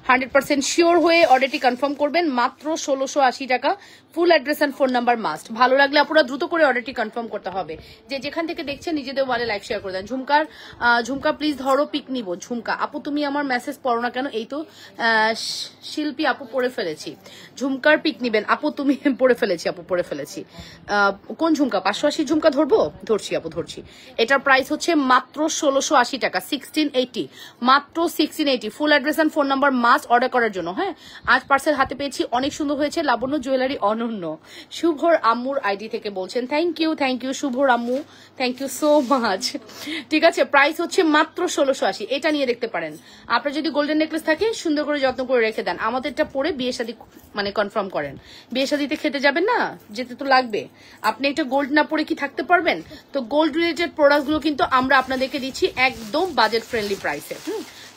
A: 100% শিওর হয়ে অর্ডারটি কনফার্ম করবেন, মাত্র 1680 টাকা। Full address and phone number must. ভালো লাগলে আপনারা দ্রুত করে অর্ডারটি কনফার্ম করতে হবে। যে যেখান থেকে দেখছেন নিজেদের ওয়ালে লাইক শেয়ার করে দেন। ঝুমকা প্লিজ ধরো, পিক নিব। ঝুমকা আপু তুমি আমার মেসেজ পড়ো না কেন? এই তো শিল্পী আপু পড়ে ফেলেছি। ঝুমকার পিক নিবেন আপু, তুমি পড়ে ফেলেছি আপু, পড়ে ফেলেছি। কোন ঝুমকা? 580 ঝুমকা ধরবো? ধরছি আপু, ধরছি। এটার প্রাইস হচ্ছে মাত্র 1680 টাকা, 1680, মাত্র 1680। Full address and phone number must order করার জন্য। হ্যাঁ, আজ পার্সেল হাতে পেয়েছি, অনেক সুন্দর হয়েছে। লাবণ্য জুয়েলারি অনন্য, শুভর আম্মুর আইডি থেকে বলছেন। থ্যাংক ইউ, থ্যাংক ইউ শুভর আম্মু, থ্যাংক ইউ সো মাচ। ঠিক আছে, প্রাইস হচ্ছে মাত্র 1680। এটা নিয়ে দেখতে পারেন। আপনার যদি গোল্ডেন নেকলেস থাকে সুন্দর করে যত্ন করে রেখে দেন। আমাদেরটা পরে বিয়ে শাদী মানে কনফার্ম করেন। বিয়ে শাদীতে খেতে যাবেন না, যেতে তো লাগবে। আপনি একটা গোল্ড না পরে কি থাকতে পারবেন? তো গোল্ড রিলেটেড প্রোডাক্টগুলো কিন্তু আমরা আপনাদেরকে দিচ্ছি একদম বাজেট ফ্রেন্ডলি প্রাইসে।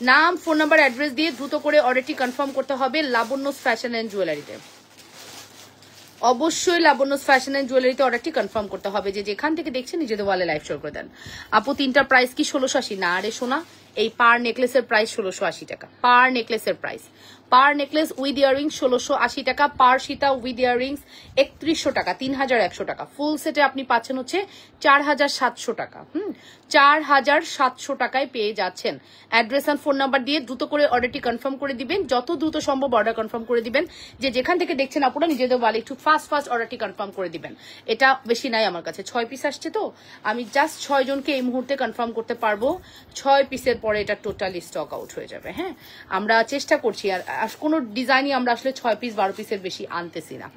A: নাম, ফোন নাম্বার, অ্যাড্রেস দিয়ে দ্রুত করে অর্ডারটি কনফার্ম করতে হবে লাবণ্য ফ্যাশন এন্ড জুয়েলারিতে। অবশ্যই লাবণ্য ফ্যাশন এন্ড জুয়েলারিতে অর্ডারটি কনফার্ম করতে হবে। যে যেখান থেকে দেখছেন নিজেদের ওয়ালে লাইভ শেয়ার করে দেন। আপু তিনটার প্রাইস কি 1680? না রে সোনা, এই পার নেকলেসের প্রাইস 1680 টাকা। পার নেকলেসের price, per necklace with earrings 1680 টাকা। পার সীতা উইথ ইয়ারিংস 3100 টাকা, 3100 টাকা। ফুল সেটে আপনি পাচ্ছেন হচ্ছে 4700 টাকা। 4700 টাকায় পেয়ে যাচ্ছেন। অ্যাড্রেস এন্ড ফোন নাম্বার দিয়ে দ্রুত করে অর্ডারটি কনফার্ম করে দিবেন। যত দ্রুত সম্ভব অর্ডার কনফার্ম করে দিবেন। যে যেখান থেকে দেখছেন আপনারা নিজেদের ওয়ালে একটু ফাস্ট অর্ডারটি কনফার্ম করে দিবেন। এটা বেশি নাই আমার কাছে, 6 পিস আসছে, তো আমি জাস্ট 6 জনকে এই মুহূর্তে কনফার্ম করতে পারবো। 6 পিসের পরে এটা টোটালি স্টক আউট হয়ে যাবে। হ্যাঁ, আমরা চেষ্টা করছি, আর কোনো ডিজাইনই আমরা আসলে 6 পিস 12 পিসের বেশি আনতেছি না।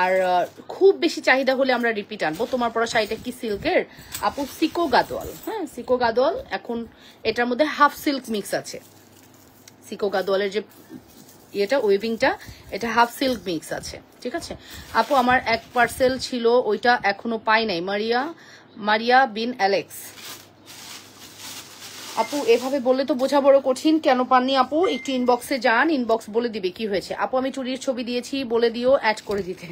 A: আর খুব বেশি চাহিদা হলে আমরা রিপিট আনবো। তোমার পরা শাড়িটা কি সিল্কের? আপু সিকো গাদোয়াল। হ্যাঁ, সিকো গাদোয়াল। এখন এটার মধ্যে হাফ সিল্ক মিক্স আছে। সিকো গাদোয়ালের যে এটা ওয়েভিংটা, এটা হাফ সিল্ক মিক্স আছে, ঠিক আছে। আপু আমার এক পার্সেল ছিল, ওইটা এখনো পাই নাই। মারিয়া বিন অ্যালেক্স। আপু এভাবে বললে তো বোঝা বড় কঠিন, কেন পাননি আপু? একটু ইনবক্সে যান, ইনবক্স বলে দিবে কি হয়েছে। আপু আমি চুরির ছবি দিয়েছি, বলে দিও অ্যাড করে দিতে।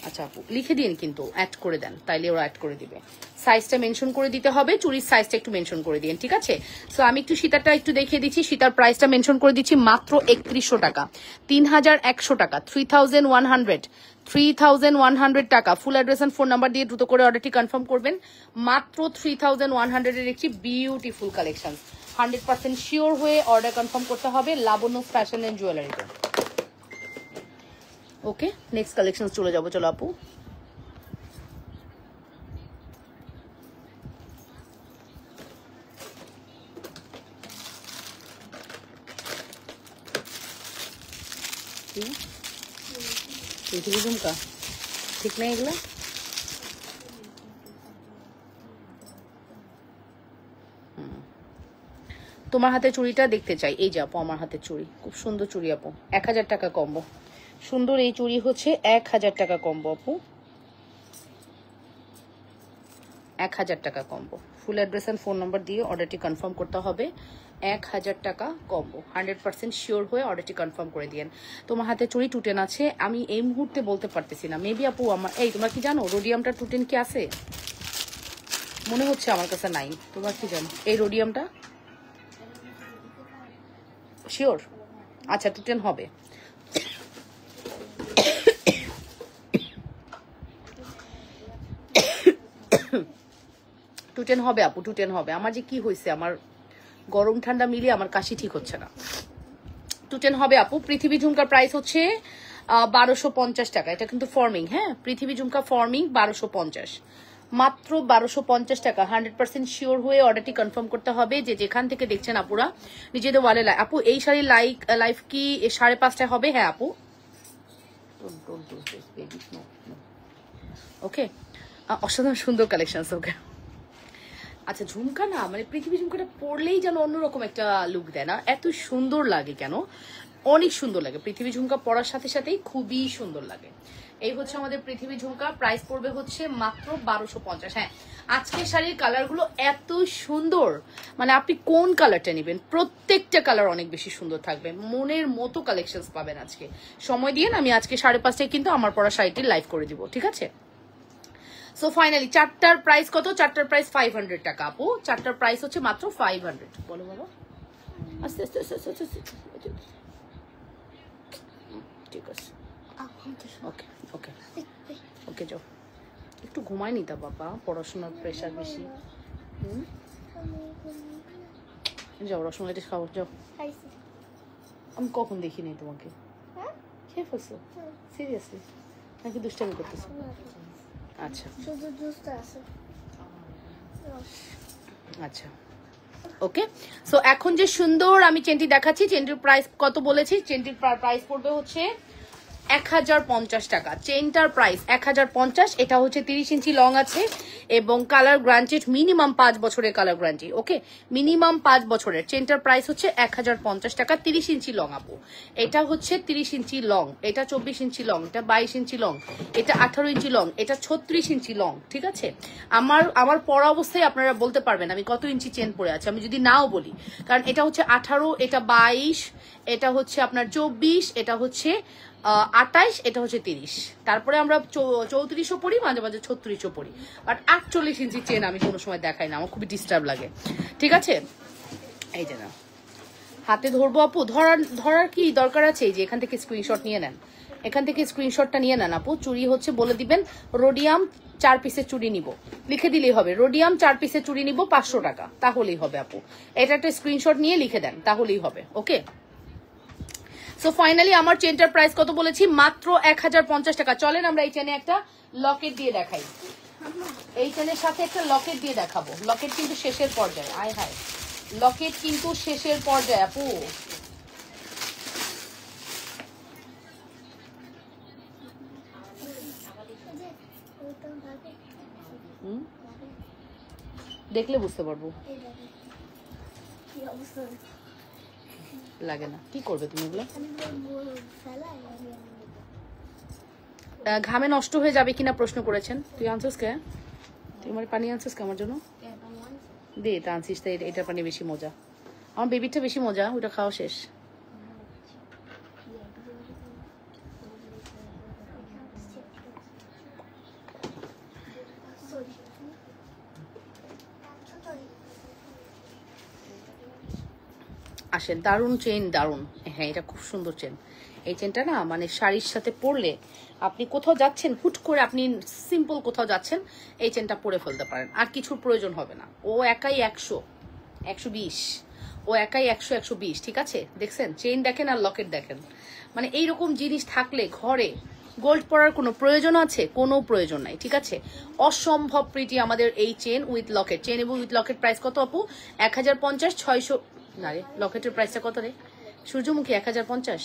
A: আচ্ছা আপু লিখে দিন, কিন্তু অ্যাড করে দেন, তাইলে ওরা অ্যাড করে দিবে। সাইজটা মেনশন করে দিতে হবে, চুরির সাইজটা একটু মেনশন করে দিন, ঠিক আছে। সো আমি একটু সীতারটা একটু দেখিয়ে দিচ্ছি। সীতার প্রাইসটা মেনশন করে দিচ্ছি, মাত্র 3100 টাকা, 3100 টাকা, 3100 টাকা। Full address and phone number দিয়ে দ্রুত করে অর্ডারটি কনফার্ম করবেন। মাত্র 3100 এর একটি বিউটিফুল কালেকশন। 100% শিওর হয়ে অর্ডার কনফার্ম করতে হবে লাবণ্য ফ্যাশন এন্ড জুয়েলারিতে। ওকে, নেক্সট কালেকশন চলে যাবো। চলো আপু, ঝুমকা ঠিক না এগুলা? তোমার হাতে চুড়িটা দেখতে চাই। এই যে আপু আমার হাতে চুড়ি, খুব সুন্দর চুড়ি আপু, 1000 টাকা কম্বো। সুন্দর এই চুড়ি হচ্ছে 1000 টাকা কম্বো আপু, 1000 টাকা combo. Full address and phone number দিয়ে অর্ডারটি কনফার্ম করতে হবে। 1000 টাকা কম্বো। 100% শিওর হয়ে অর্ডারটি কনফার্ম করে দিয়েন। তোমার হাতে চুড়ি টুটেন আছে, আমি এই মুহূর্তে বলতে পারতেছি না। মেবি আপু আমার এই তোমরা কি জানো রোডিয়ামটা টুটেন কি আছে? মনে হচ্ছে আমার কাছে নাই। তোমরা কি জানো এই রোডিয়ামটা? শিওর? আচ্ছা টুটেন হবে। টুটেন হবে আপু, টুটেন হবে। আমার যে কি হয়েছে, আমার গরম ঠান্ডা মিলিয়ে আমার কাশি ঠিক হচ্ছে না। টুটেন হবে আপু। পৃথিবী ঝুমকার প্রাইস হচ্ছে 1250 টাকা। এটা কিন্তু ফর্মিং, হ্যাঁ পৃথিবী ঝুমকা ফর্মিং 1250, মাত্র 1250 টাকা। 100% শিওর হয়ে অর্ডারটি কনফার্ম করতে হবে। যে যেখান থেকে দেখছেন আপুরা নিজেদের ওয়ালে আপু এই শাড়ির লাইভ কি 5:30 হবে? হ্যাঁ আপু ওকে। অসাধারণ সুন্দর কালেকশন। ওকে আচ্ছা ঝুমকা না মানে পৃথিবী ঝুমকাটা পরলেই যেন অন্যরকম একটা লুক দেয় না? এত সুন্দর লাগে কেন? অনেক সুন্দর লাগে। পৃথিবী ঝুমকা পরার সাথে সাথেই খুবই সুন্দর লাগে। এই হচ্ছে আমাদের পৃথিবী ঝুমকা। প্রাইস পড়বে হচ্ছে মাত্র 1250। হ্যাঁ আজকের শাড়ির কালারগুলো এত সুন্দর, মানে আপনি কোন কালারটা নেবেন প্রত্যেকটা কালার অনেক বেশি সুন্দর থাকবে। মনের মতো কালেকশন পাবেন আজকে। সময় দিয়ে আমি আজকে 5:30টায় কিন্তু আমার পরা শাড়িটি লাইভ করে দিব, ঠিক আছে? সো ফাইনালি চারটার প্রাইস কত? চারটার প্রাইস 500 টাকা আপু। চারটার প্রাইস হচ্ছে মাত্র 500। বলো বাবা আস্তে আস্তে আস্তে আস্তে আস্তে। ঠিক আছে ওকে ওকে ওকে যাও। একটু ঘুমাই নিতা বাবা, পড়াশোনার প্রেশার বেশি। যাও রসমালাইটা খাও যাও। আমি কখন দেখিনি তোমাকে? খেয়ে ফেলছো সিরিয়াসলি নাকি দুষ্টামি করতেছো? আচ্ছা আচ্ছা ওকে। সো এখন যে সুন্দর আমি চেনটি দেখাচ্ছি, চেনটির প্রাইস কত বলেছি? চেনটির প্রাইস পড়বে হচ্ছে 1050 টাকা। চেনটার প্রাইস 1050। এটা হচ্ছে 30 ইঞ্চি লং আছে এবং কালার গ্যারান্টেড, মিনিমাম 5 বছরের কালার গ্যারান্টি। ওকে মিনিমাম 5 বছরের। চেনটার প্রাইস হচ্ছে 1050 টাকা। 30 ইঞ্চি লং আপু। এটা হচ্ছে 30 ইঞ্চি লং, এটা 24 ইঞ্চি লং, এটা 22 ইঞ্চি লং, এটা 18 ইঞ্চি লং, এটা 36 ইঞ্চি লং, ঠিক আছে? আমার পরা অবস্থায় আপনারা বলতে পারবেন আমি কত ইঞ্চি চেন পরে আছি, আমি যদি নাও বলি, কারণ এটা হচ্ছে 18, এটা 22, এটা হচ্ছে আপনার 24, এটা হচ্ছে 28, এটা হচ্ছে 30। তারপরে আমরা 34ও পড়ি, মাঝে মাঝে 36ও পড়ি, বাট 48 ইঞ্চি চেন আমি কোনো সময় দেখাই না, আমার খুবই ডিস্টার্ব লাগে, ঠিক আছে? এই যে না হাতে ধরবো আপু, ধরার কি দরকার আছে? এই যে এখান থেকে স্ক্রিনশট নিয়ে নেন, এখান থেকে স্ক্রিনশটটা নিয়ে নেন আপু। চুড়ি হচ্ছে বলে দিবেন রোডিয়াম 4 পিসের চুড়ি নিব, লিখে দিলেই হবে রোডিয়াম 4 পিসের চুড়ি নিব 500 টাকা, তাহলেই হবে আপু। এটা একটা স্ক্রিনশট নিয়ে লিখে দেন, তাহলেই হবে। ওকে সো ফাইনালি আমার চেনটার প্রাইস কত বলেছি? মাত্র 1050 টাকা। চলেন আমরা এই চেনে একটা লকেট দিয়ে দেখাই। এই চেনের সাথে একটা লকেট দিয়ে দেখাবো। লকেট কিন্তু শেষের পর্যায়ে, আয় হায় লকেট কিন্তু শেষের পর্যায়ে আপু। দেখলে বুঝতে পারবো, লাগে না। কি করবে তুমি এগুলো? ঘামে নষ্ট হয়ে যাবে কিনা প্রশ্ন করেছেন। তুই আনছিস কে? তুই আমার পানি আনছিস কে আমার জন্য? দে এটা আনছিস, তাই এটার পানি বেশি মজা। আমার বেবিটা বেশি মজা, ওটা খাওয়া শেষ। আসেন, দারুণ চেন, দারুণ। হ্যাঁ এটা খুব সুন্দর চেন। এই চেনটা না মানে শাড়ির সাথে পরলে আপনি কোথাও যাচ্ছেন, হুট করে আপনি সিম্পল কোথাও যাচ্ছেন, এই চেনটা পরে ফেলতে পারেন, আর কিছুর প্রয়োজন হবে না। ও একাই 100, 120, ও একাই 100, 120, ঠিক আছে? দেখছেন চেন দেখেন আর লকেট দেখেন, মানে এইরকম জিনিস থাকলে ঘরে গোল্ড পরার কোনো প্রয়োজন আছে? কোনো প্রয়োজন নাই, ঠিক আছে? অসম্ভব প্রিটি আমাদের এই চেন উইথ লকেট। চেন এবং উইথ লকেট প্রাইস কত আপু? 1050, 600 না রে, লকেটের প্রাইসটা কত রে সূর্যমুখী? 1050।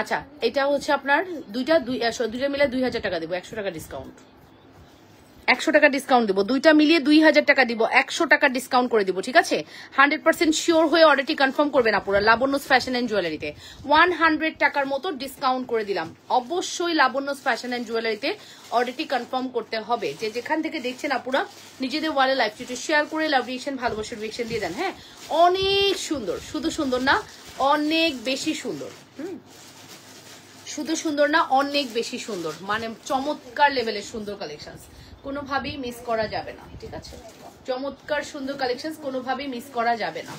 A: আচ্ছা এটা হচ্ছে আপনার দুইটা মিলে 2000 টাকা দেবো, 100 টাকা ডিসকাউন্ট। 100 টাকা ডিসকাউন্ট দিব, দুইটা মিলিয়ে 2000 টাকা দিব, 100 টাকা ডিসকাউন্ট করে দিব, ঠিক আছে? 100% শিওর হয়ে অর্ডারটি কনফার্ম করবেন আপুরা লাবণ্যস ফ্যাশন এন্ড জুয়েলারিতে। 100 টাকার মতো ডিসকাউন্ট করে দিলাম, অবশ্যই লাবণ্যস ফ্যাশন এন্ড জুয়েলারিতে অর্ডারটি কনফার্ম করতে হবে। যে যেখান থেকে দেখছেন আপুরা নিজেদের ওয়ালে লাইভ একটু শেয়ার করে লাভ রিয়েকশন, ভালোবাসার রিয়েকশন দিয়ে দেন। হ্যাঁ, অনেক সুন্দর, শুধু সুন্দর না অনেক বেশি সুন্দর। শুধু সুন্দর না অনেক বেশি সুন্দর, মানে চমৎকার লেভেলের সুন্দর কালেকশন, কোনোভাবেই মিস করা যাবে না, ঠিক আছে? চমৎকার সুন্দর কালেকশন কোনোভাবেই মিস করা যাবে না।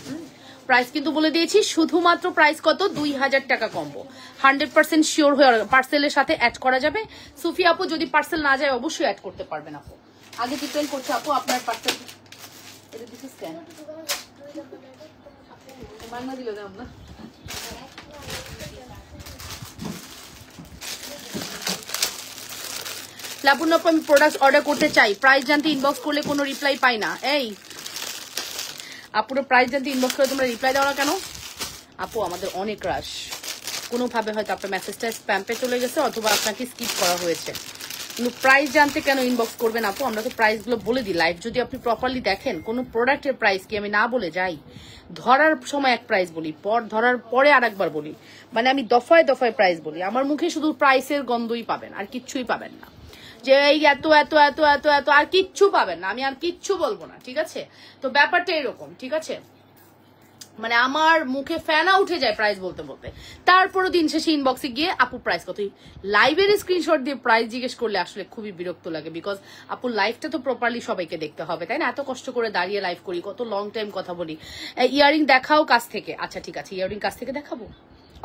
A: প্রাইস কিন্তু বলে দিয়েছি, শুধুমাত্র প্রাইস কত, 2000 টাকা কম্বো। 100% শিওর হয়ে পার্সেলের সাথে অ্যাড করা যাবে। সুফি আপু যদি পার্সেল না যায় অবশ্যই অ্যাড করতে পারবেন আপু, আগে ডিপেন্ড করছে আপু আপনার পার্সেল। এটা দিস স্ক্যান বাংলা দিল না আমরা। লাবণ্য আপু আমি প্রোডাক্ট অর্ডার করতে চাই, প্রাইস জানতে ইনবক্স করলে কোনো রিপ্লাই পাই না। এই আপুর প্রাইস জানতে ইনবক্স করে তোমরা রিপ্লাই দাও না কেন? আপু আমাদের অনেক রাশ, কোনোভাবে হয়তো আপনার মেসেজটা স্প্যাম্পে চলে গেছে অথবা আপনাকে স্কিপ করা হয়েছে, কিন্তু প্রাইস জানতে কেন ইনবক্স করবেন আপু? আমরা তো প্রাইসগুলো বলে দিই লাইভ, যদি আপনি প্রপারলি দেখেন কোনো প্রোডাক্টের প্রাইস কি আমি না বলে যাই? ধরার সময় এক প্রাইস বলি, ধরার পরে আর একবার বলি, মানে আমি দফায় দফায় প্রাইস বলি। আমার মুখে শুধু প্রাইসের গন্ধই পাবেন, আর কিচ্ছুই পাবেন না, যে এই এত এত এত এত এত আর কিচ্ছু পাবেন না, আমি আর কিচ্ছু বলবো না, ঠিক আছে? তো ব্যাপারটা এরকম, ঠিক আছে? মানে আমার মুখে ফেনা উঠে যায় প্রাইস বলতে বলতে, তারপরও দিন শেষে ইনবক্সে গিয়ে আপু প্রাইস কত, লাইভের স্ক্রিনশট দিয়ে প্রাইস জিজ্ঞেস করলে আসলে খুবই বিরক্ত লাগে, বিকজ আপু লাইভটা তো প্রপারলি সবাইকে দেখতে হবে, তাই না? এত কষ্ট করে দাঁড়িয়ে লাইভ করি, কত লং টাইম কথা বলি। ইয়ারিং দেখাও কাছ থেকে, আচ্ছা ঠিক আছে, ইয়ারিং কাছ থেকে দেখাবো,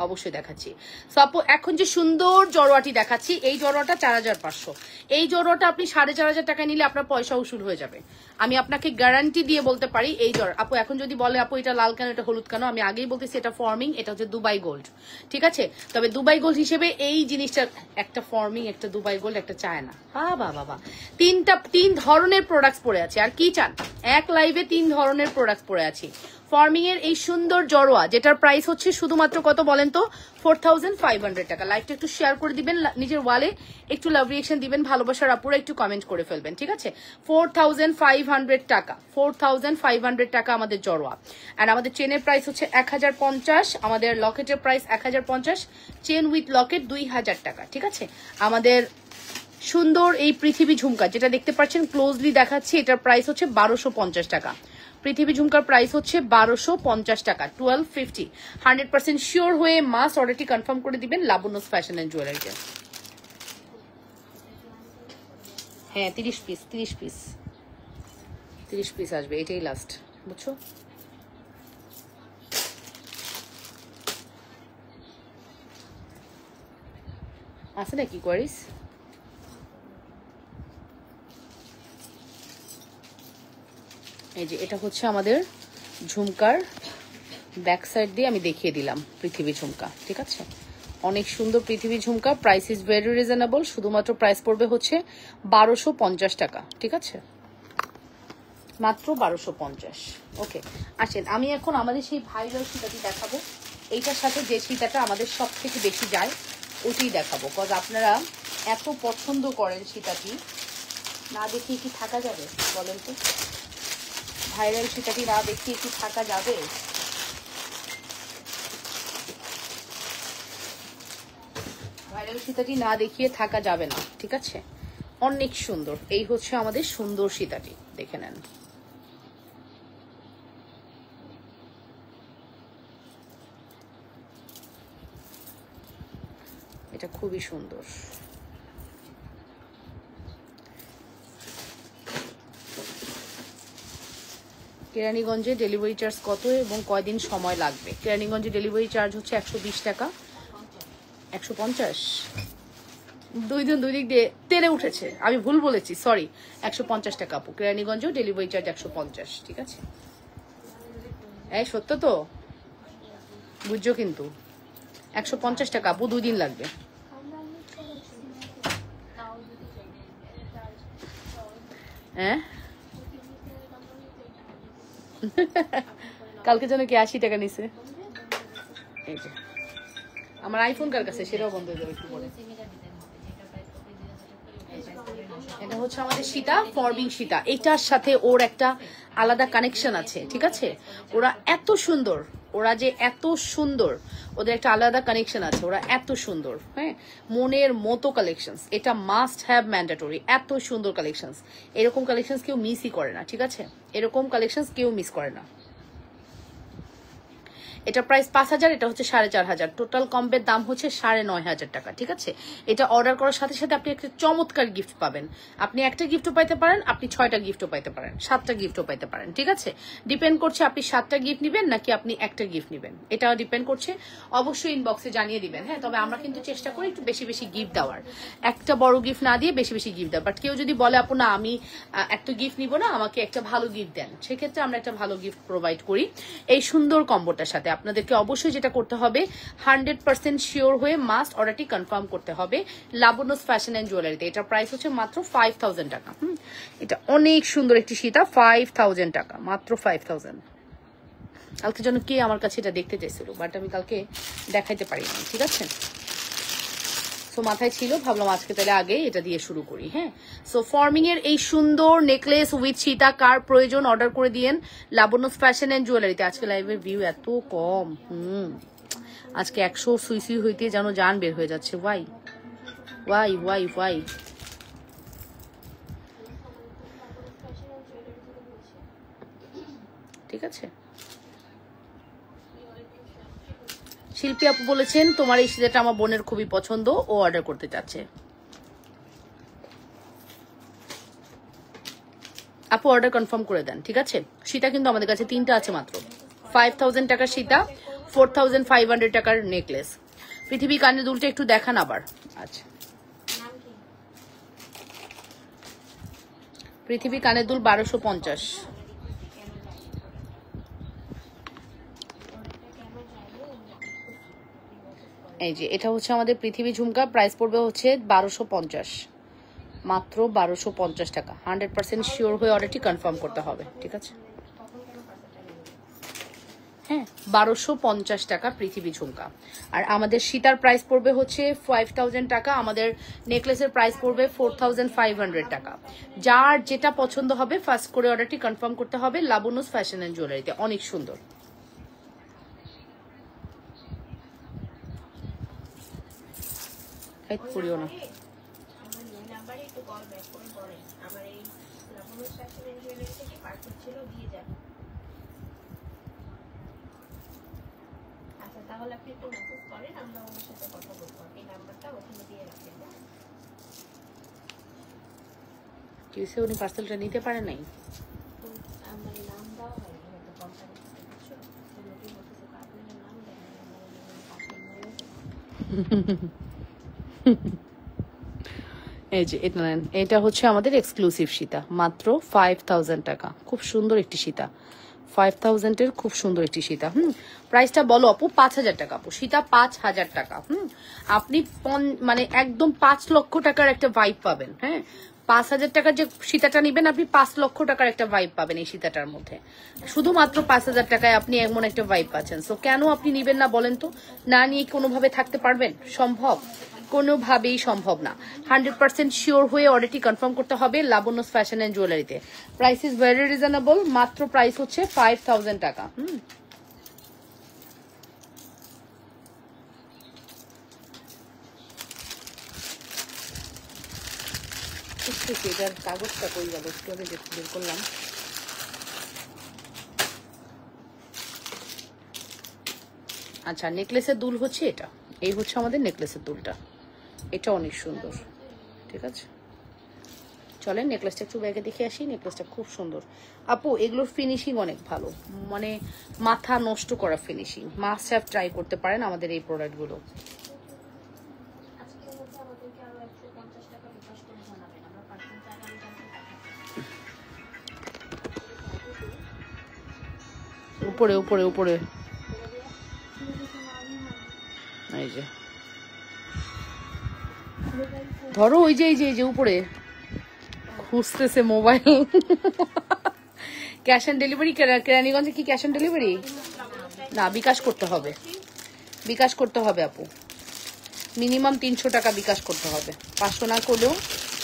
A: অবশ্যই দেখাচ্ছি। সো আপু এখন যে সুন্দর জড়োয়াটি দেখাচ্ছি, এই জড়োয়াটা 4500, এই জড়োয়াটা আপনি 4500 টাকা নিলে আপনার পয়সা উসুল হয়ে যাবে, আমি আপনাকে গ্যারান্টি দিয়ে বলতে পারি। এই জড় আপু এখন যদি বলে আপু এটা লাল কেন এটা হলুদ কেন, আমি আগেই বলতেছি এটা ফর্মিং, এটা হচ্ছে দুবাই গোল্ড, ঠিক আছে? তবে দুবাই গোল্ড হিসেবে এই জিনিসটা একটা ফর্মিং, একটা দুবাই গোল্ড, একটা চায়না, বাবা বাবা, তিন ধরনের প্রোডাক্টস পড়ে আছে, আর কি চান? এক লাইভে 3 ধরনের প্রোডাক্টস পড়ে আছি। ফর্মিং এর এই সুন্দর জড়োয়া যেটার প্রাইস হচ্ছে শুধুমাত্র কত বলেন তো, 4500 টাকা। লাইভটা একটু শেয়ার করে দিবেন, নিজের ওয়ালে একটু লাভ রিয়েকশন দিবেন, ভালোবাসার আপুরা একটু কমেন্ট করে ফেলবেন, ঠিক আছে? 4500 টাকা, 4500 টাকা আমাদের জড়োয়া। আর আমাদের চেনের প্রাইস হচ্ছে 1050, আমাদের লকেটের প্রাইস 1050, চেন উইথ লকেট 2000 টাকা, ঠিক আছে? আমাদের সুন্দর এই পৃথিবী ঝুমকা যেটা দেখতে পাচ্ছেন ক্লোজলি দেখাচ্ছি, এটার প্রাইস হচ্ছে 1250 টাকা। পৃথিবী ঝুমকার প্রাইস হচ্ছে 1250 টাকা, 1250। 100% শিওর হয়ে মাস অর্ডারটি কনফার্ম করে দিবেন লাবণ্যস ফ্যাশন এন্ড জুয়েলারিতে। হ্যাঁ 30 পিস, 30 পিস, 30 পিস আসবে, এটাই লাস্ট, বুঝছো? আছে নাকি কোয়ারিস? এই যে এটা হচ্ছে আমাদের ঝুমকার ব্যাক সাইড দিয়ে আমি দেখিয়ে দিলাম পৃথিবী ঝুমকা, ঠিক আছে? অনেক সুন্দর পৃথিবী ঝুমকা, প্রাইস ইজ ভেরি রিজনেবল, শুধুমাত্র প্রাইস পড়বে হচ্ছে 1250 টাকা, ঠিক আছে? মাত্র 1250। ওকে, আসেন আমি এখন আমাদের সেই ভাইরাল সীতাটি দেখাবো, এইটার সাথে যে সীতাটা আমাদের সব থেকে বেশি যায় ওইটাই দেখাবো, কজ আপনারা এত পছন্দ করেন সীতাটি, না দেখিয়ে কি থাকা যাবে বলেন তো? ভাইরাল সীতাটি না দেখিয়ে কি থাকা যাবে? ভাইরাল সীতাটি না দেখিয়ে থাকা যাবে না, ঠিক আছে? অনেক সুন্দর, এই হচ্ছে আমাদের সুন্দর সীতাটি, দেখে নেন। এটা খুবই সুন্দর। কেরানীগঞ্জে ডেলিভারি চার্জ কত এবং কয়দিন সময় লাগবে? কেরানীগঞ্জে ডেলিভারি চার্জ হচ্ছে 120 টাকা। 150, দুই দিক দিয়ে তেলে উঠেছে, আমি ভুল বলেছি, সরি। 150 টাকা আপু, কেরানীগঞ্জ ডেলিভারি চার্জ 150, ঠিক আছে? এই সত্য তো, বুঝছো কিন্তু? 150 টাকা আপু, 2 দিন লাগবে। হ্যাঁ কালকে যেন কি 80 টাকা নিছে। এই যে আমার আইফোন কার কাছে, সেটাও বন্ধ হয়ে যাবে একটু পরে। এটা হচ্ছে আমাদের সীতা, ফর্মিং সীতা। এটার সাথে ওর একটা আলাদা কানেকশন আছে, ঠিক আছে? ওরা এত সুন্দর, ওরা যে এত সুন্দর, ওদের একটা আলাদা কানেকশন আছে, ওরা এত সুন্দর, হ্যাঁ, মনের মতো কালেকশনস। এটা মাস্ট হ্যাভ ম্যান্ডেটরি। এত সুন্দর কালেকশনস, এরকম কালেকশনস কেউ মিসই করে না, ঠিক আছে? এরকম কালেকশনস কেউ মিস করে না। এটা প্রাইস 5000, এটা হচ্ছে 4500। টোটাল কম্বের দাম হচ্ছে 9500 টাকা, ঠিক আছে? এটা অর্ডার করার সাথে সাথে আপনি একটা চমৎকার গিফট পাবেন। আপনি একটা গিফটও পাইতে পারেন, আপনি 6টা গিফটও পাইতে পারেন, 7টা গিফটও পাইতে পারেন, ঠিক আছে? ডিপেন্ড করছে আপনি 7টা গিফট নেবেন নাকি আপনি একটা গিফট নেবেন, এটাও ডিপেন্ড করছে। অবশ্যই ইনবক্সে জানিয়ে দিবেন, হ্যাঁ? তবে আমরা কিন্তু চেষ্টা করি একটু বেশি বেশি গিফট দেওয়ার, একটা বড় গিফট না দিয়ে বেশি বেশি গিফট দেওয়ার। বাট কেউ যদি বলে আপু না আমি একটা গিফট নিব না, আমাকে একটা ভালো গিফট দেন, সেক্ষেত্রে আমরা একটা ভালো গিফট প্রোভাইড করি এই সুন্দর কম্বোটার সাথে। আপনাদেরকে অবশ্যই যেটা করতে হবে, 100% শিওর হয়ে মাস্ট অর্ডারটি কনফার্ম করতে হবে লাবণ্যস ফ্যাশন এন্ড জুয়েলারিতে। এটার প্রাইস হচ্ছে মাত্র 5000 টাকা। এটা অনেক সুন্দর একটি সীতা, 5000 টাকা, মাত্র 5000। কালকে যেন কে আমার কাছে এটা দেখতে চাইছিল, বাট আমি কালকে দেখাইতে পারিনি, ঠিক আছে? সো মাথায় ছিল, ভাবলাম আজকে তাহলে আগে এটা দিয়ে শুরু করি, হ্যাঁ? সো ফর্মিং এর এই সুন্দর নেকলেস উইথ সীতা কার প্রয়োজন অর্ডার করে দিয়েন লাবণ্যস ফ্যাশন এন্ড জুয়েলারিতে। আজকে লাইভের ভিউ এত কম, আজকে 100 সুই সুই হইতে যেন জান বের হয়ে যাচ্ছে। Why why why why? ঠিক আছে, শিল্পী আপু বলেছেন তোমার এই সীতাটা আমার বোনের খুবই পছন্দ, ও অর্ডার করতে চাচ্ছে। আপু অর্ডার কনফার্ম করে দেন, ঠিক আছে? সীতা কিন্তু আমাদের কাছে 3টা আছে মাত্র। 5000 টাকার সীতা, 4500 টাকার নেকলেস। পৃথিবী কানের দুলটা একটু দেখান আবার। আচ্ছা, পৃথিবী কানের দুল 1250। এই যে এটা হচ্ছে আমাদের পৃথিবী ঝুমকা, প্রাইস পড়বে হচ্ছে 1250, মাত্র 1250 টাকা। 100% শিওর হয়ে অর্ডারটি কনফার্ম করতে হবে, ঠিক আছে? হ্যাঁ, 1250 টাকা পৃথিবী ঝুমকা। আর আমাদের সীতার প্রাইস পড়বে হচ্ছে 5000 টাকা। আমাদের নেকলেসের প্রাইস পড়বে 4500 টাকা। যার যেটা পছন্দ হবে ফার্স্ট করে অর্ডারটি কনফার্ম করতে হবে লাবণ্যস ফ্যাশন এন্ড জুয়েলারিতে। অনেক সুন্দর। করিও না,
B: তাহলে আপনি একটু মেসেজ করেন, আমরা ওনার সাথে কথা বলবো। এই নাম্বারটা ওখানে দিয়ে রাখবেন।
A: কিসে উনি পার্সেলটা নিতে পারে নাই?
B: আমার নাম দাও হয় হয়তো কোম্পানি থেকে কিছু লোকে বলতেছে আপনার নাম দেন,
A: এই যে এটা নেন, এটা হচ্ছে আমাদের এক্সক্লুসিভ সীতা, মাত্র 5000 টাকা। খুব সুন্দর একটি সীতা, 5000 এর খুব সুন্দর একটি সীতা। প্রাইসটা বলো আপু? 5000 টাকা আপু, সীতা 5000 টাকা। আপনি মানে একদম 5 লক্ষ টাকার একটা ভাইব পাবেন, হ্যাঁ? 5000 টাকার যে সীতাটা নিবেন আপনি 5 লক্ষ টাকার একটা ভাইব পাবেন এই সীতাটার মধ্যে। শুধুমাত্র 5000 টাকায় আপনি এমন একটা ভাইব পাচ্ছেন। সো কেন আপনি নিবেন না বলেন তো? না নিয়ে কোনোভাবে থাকতে পারবেন? সম্ভব? কোনোভাবেই সম্ভব না। 100% শিওর হয়ে অর্ডারটি কনফার্ম করতে হবে লাবণ্যস ফ্যাশন এন্ড জুয়েলারিতে। প্রাইস ইজ ভেরি রিজনেবল, মাত্র প্রাইস হচ্ছে 5000 টাকা। এটার কাগজটা কই গেল? কিভাবে বের করলাম? আচ্ছা, নেকলেসের দুল হচ্ছে এটা, এই হচ্ছে আমাদের নেকলেসের দুলটা। এটা অনেক সুন্দর, ঠিক আছে? চলেন নেকলেসটা একটু ব্যাগে দেখে আসি। নেকলেসটা খুব সুন্দর আপু, এগুলোর ফিনিশিং অনেক ভালো, মানে মাথা নষ্ট করা ফিনিশিং। মাস্ট হ্যাভ ট্রাই করতে পারেন আমাদের এই প্রোডাক্টগুলো। উপরে উপরে উপরে, এই যে ধরো, ওই যে এই যে উপরে খুঁজতেছে মোবাইল। Cash on delivery? কেরানীগঞ্জে কি ক্যাশ অন ডেলিভারি? না, বিকাশ করতে হবে, বিকাশ করতে হবে আপু। মিনিমাম 300 টাকা বিকাশ করতে হবে, 500 না করলেও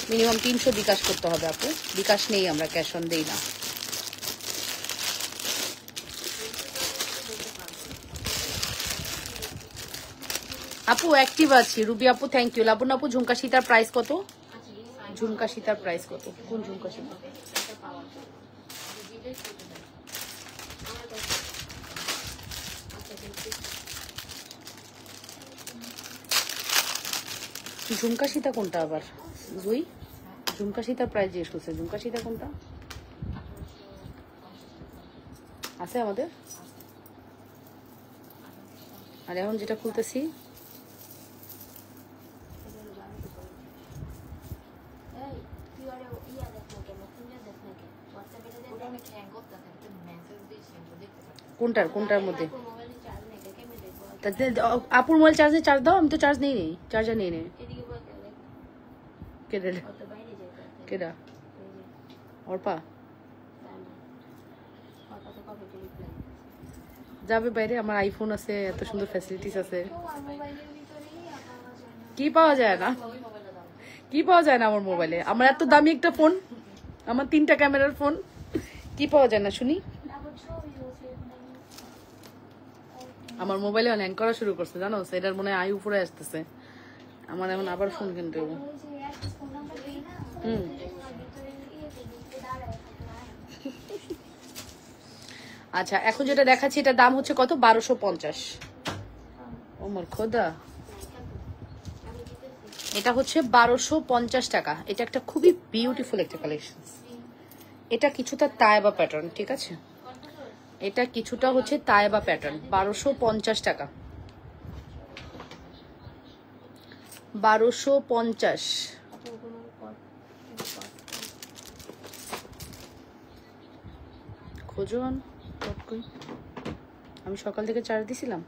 A: মিনিমাম 300 বিকাশ করতে হবে আপু, বিকাশ নেই, আমরা ক্যাশ অন দেই না। আপু অ্যাক্টিভ আছি, রুবি আপু থ্যাংক ইউ। লাবণ্য আপু ঝুমকা সীতার প্রাইস কত? ঝুমকা সীতার প্রাইস কত? কোন ঝুমকা সীতা? ঝুমকা সীতা কোনটা আবার জুই? ঝুমকা সীতার প্রাইস জিজ্ঞেস করছে, ঝুমকা সীতা কোনটা আছে আমাদের? আর এখন যেটা খুলতেছি কোনটার মধ্যে? আপুর মোবাইল চার্জে চার্জ দাও, আমি তো চার্জ নেই, চার্জার নেই। কেডা? অর্পা যাবে বাইরে, আমার আইফোন আছে, এত সুন্দর ফ্যাসিলিটিস আছে। কি পাওয়া যায় না? কি পাওয়া যায় না আমার মোবাইলে? আমার এত দামি একটা ফোন, আমার 3টা ক্যামেরার ফোন, কি পাওয়া যায় না শুনি? আমার মোবাইলে অন হ্যাং করা শুরু করছে জানো, এটার মনে হয় আই উপরে আসতেছে। আমার এখন আবার ফোন কিনতে হবে। আচ্ছা এখন যেটা দেখাচ্ছি এটার দাম হচ্ছে কত? 1250। ওমর খোদা, এটা হচ্ছে 1250 টাকা। এটা একটা খুবই বিউটিফুল একটা কালেকশন। এটা কিছুটা তায়বা প্যাটার্ন, ঠিক আছে? এটা কিছুটা হচ্ছে তায়বা প্যাটার্ন, 1250 টাকা। 1250। খোঁজন, আমি সকাল থেকে চার্জ দিছিলাম।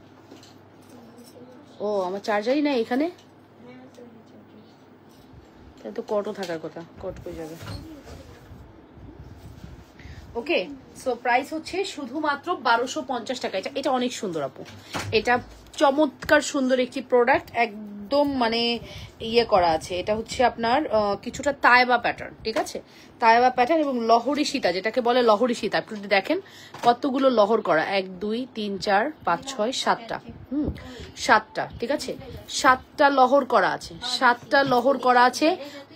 A: ও আমার চার্জারই নাই এখানে, তাই তো কটও থাকার কথা, কট কই যাবে? ওকে, সো প্রাইস হচ্ছে শুধুমাত্র 1250 টাকা। এটা অনেক সুন্দর আপু, এটা চমৎকার সুন্দর একটি প্রোডাক্ট, একদম মানে ইয়ে করা আছে। এটা হচ্ছে আপনার কিছুটা তায়বা প্যাটার্ন, ঠিক আছে? তায়বা প্যাটার্ন এবং লহরি সীতা, যেটাকে বলে লহরি সীতা। আপনি যদি দেখেন কতগুলো লহর করা, 1 2 3 4 5 6 7টা, 7টা, ঠিক আছে? 7টা লহর করা আছে, 7টা লহর করা আছে।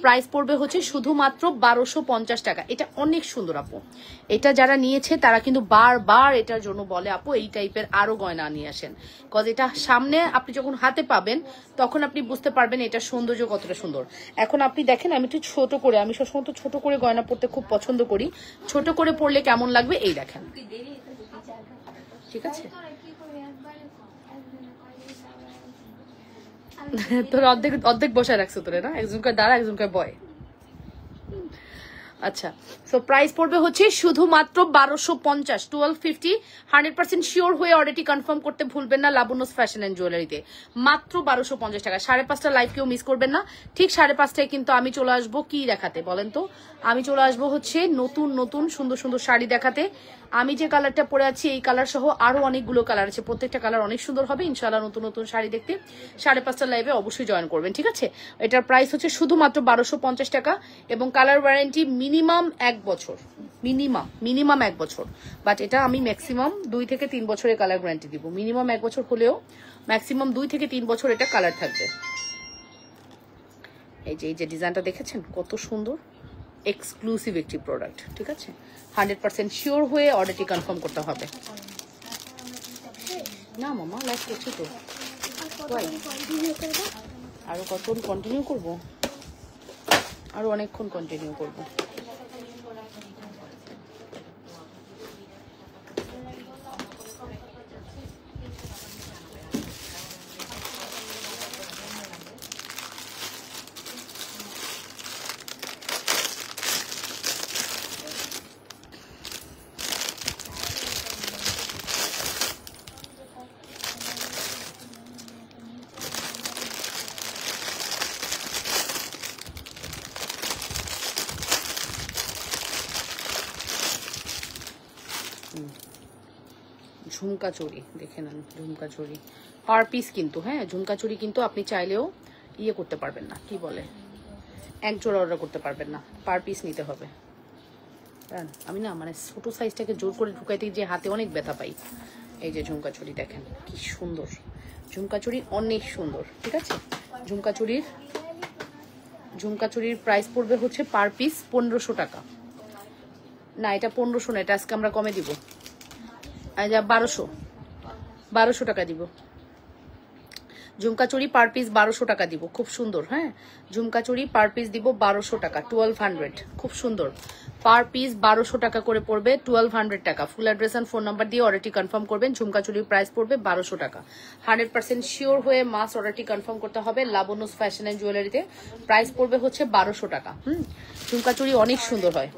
A: প্রাইস পড়বে হচ্ছে শুধুমাত্র 1250 টাকা। এটা অনেক সুন্দর আপু, এটা যারা নিয়েছে তারা কিন্তু বারবার এটার জন্য বলে আপু এই টাইপের আরো গয়না নিয়ে আসেন, কজ এটা সামনে আপনি যখন হাতে পাবেন তখন আপনি বুঝতে পারবেন এটার সৌন্দর্য কতটা সুন্দর। এখন আপনি দেখেন আমি একটু ছোট করে, আমি সবসময় তো ছোট করে গয়না পরতে খুব পছন্দ করি, ছোট করে পরলে কেমন লাগবে এই দেখেন, ঠিক আছে? তোর অর্ধেক বসায় রাখছো তোরে না, একজনকে দাঁড়া একজনকে বয়। আচ্ছা, সো প্রাইস পড়বে হচ্ছে শুধুমাত্র 1250, 1250। 100% শিওর হয়ে অর্ডারটি কনফার্ম করতে ভুলবেন না লাবণ্যস ফ্যাশন এন্ড জুয়েলারিতে, মাত্র 1250 টাকা। 5:30 লাইভ কেউ মিস করবেন না। ঠিক 5:30টায় কিন্তু আমি চলে আসবো কি দেখাতে বলেন তো? আমি চলে আসবো হচ্ছে নতুন নতুন সুন্দর সুন্দর শাড়ি দেখাতে। আমি যে কালারটা পরে আছি এই কালার সহ আরো অনেকগুলো কালার আছে, প্রত্যেকটা কালার অনেক সুন্দর হবে ইনশাআল্লাহ। নতুন নতুন শাড়ি দেখতে 5:30 লাইভে অবশ্যই জয়েন করবেন, ঠিক আছে? এটার প্রাইস হচ্ছে শুধুমাত্র 1250 টাকা এবং কালার ওয়ারেন্টি মিনিমাম 1 বছর, মিনিমাম 1 বছর। বাট এটা আমি ম্যাক্সিমাম 2 থেকে 3 বছরের কালার গ্যারান্টি দিব। মিনিমাম 1 বছর হলেও ম্যাক্সিমাম 2 থেকে 3 বছর এটা কালার থাকবে। এই যে ডিজাইনটা দেখেছেন কত সুন্দর, এক্সক্লুসিভ একটি প্রোডাক্ট, ঠিক আছে? 100% শিওর হয়ে অর্ডারটি কনফার্ম করতে হবে। না মামা লাইক করছি তো, আরো কতক্ষণ কন্টিনিউ করবো? আরো অনেকক্ষণ কন্টিনিউ করবো। ঝুমকা চুড়ি দেখে নেন, ঝুমকা চুড়ি পার পিস কিন্তু, হ্যাঁ ঝুমকা চুড়ি কিন্তু আপনি চাইলেও ইয়ে করতে পারবেন না, কি বলে এক জোড়া অর্ডার করতে পারবেন না, পার পিস নিতে হবে। আমি না মানে ছোট সাইজটাকে জোর করে ঢুকাইতে যে হাতে অনেক ব্যথা পাই। এই যে ঝুমকা চুড়ি দেখেন কি সুন্দর, ঝুমকা চুড়ি অনেক সুন্দর। ঠিক আছে, ঝুমকা চুড়ির প্রাইস পড়বে হচ্ছে পার পিস 1500 টাকা। না এটা 1500 না, এটা আজকে আমরা কমে দিব, 1200 টাকা দিব। ঝুমকা চুড়ি পার পিস 1200 টাকা দিব, খুব সুন্দর। হ্যাঁ, ঝুমকা চুড়ি পার পিস দিব 1200 টাকা, 1200, খুব সুন্দর। পার পিস 1200 টাকা করে পড়বে, 1200 টাকা। Full address and phone number দিয়ে অর্ডারটি কনফার্ম করবেন। ঝুমকা চুড়ির প্রাইস পড়বে 1200 টাকা। 100% শিওর হয়ে মাস অর্ডারটি কনফার্ম করতে হবে। লাবণ্যস ফ্যাশন এন্ড জুয়েলারিতে প্রাইস পড়বে হচ্ছে 1200 টাকা। ঝুমকা চুড়ি অনেক সুন্দর হয়।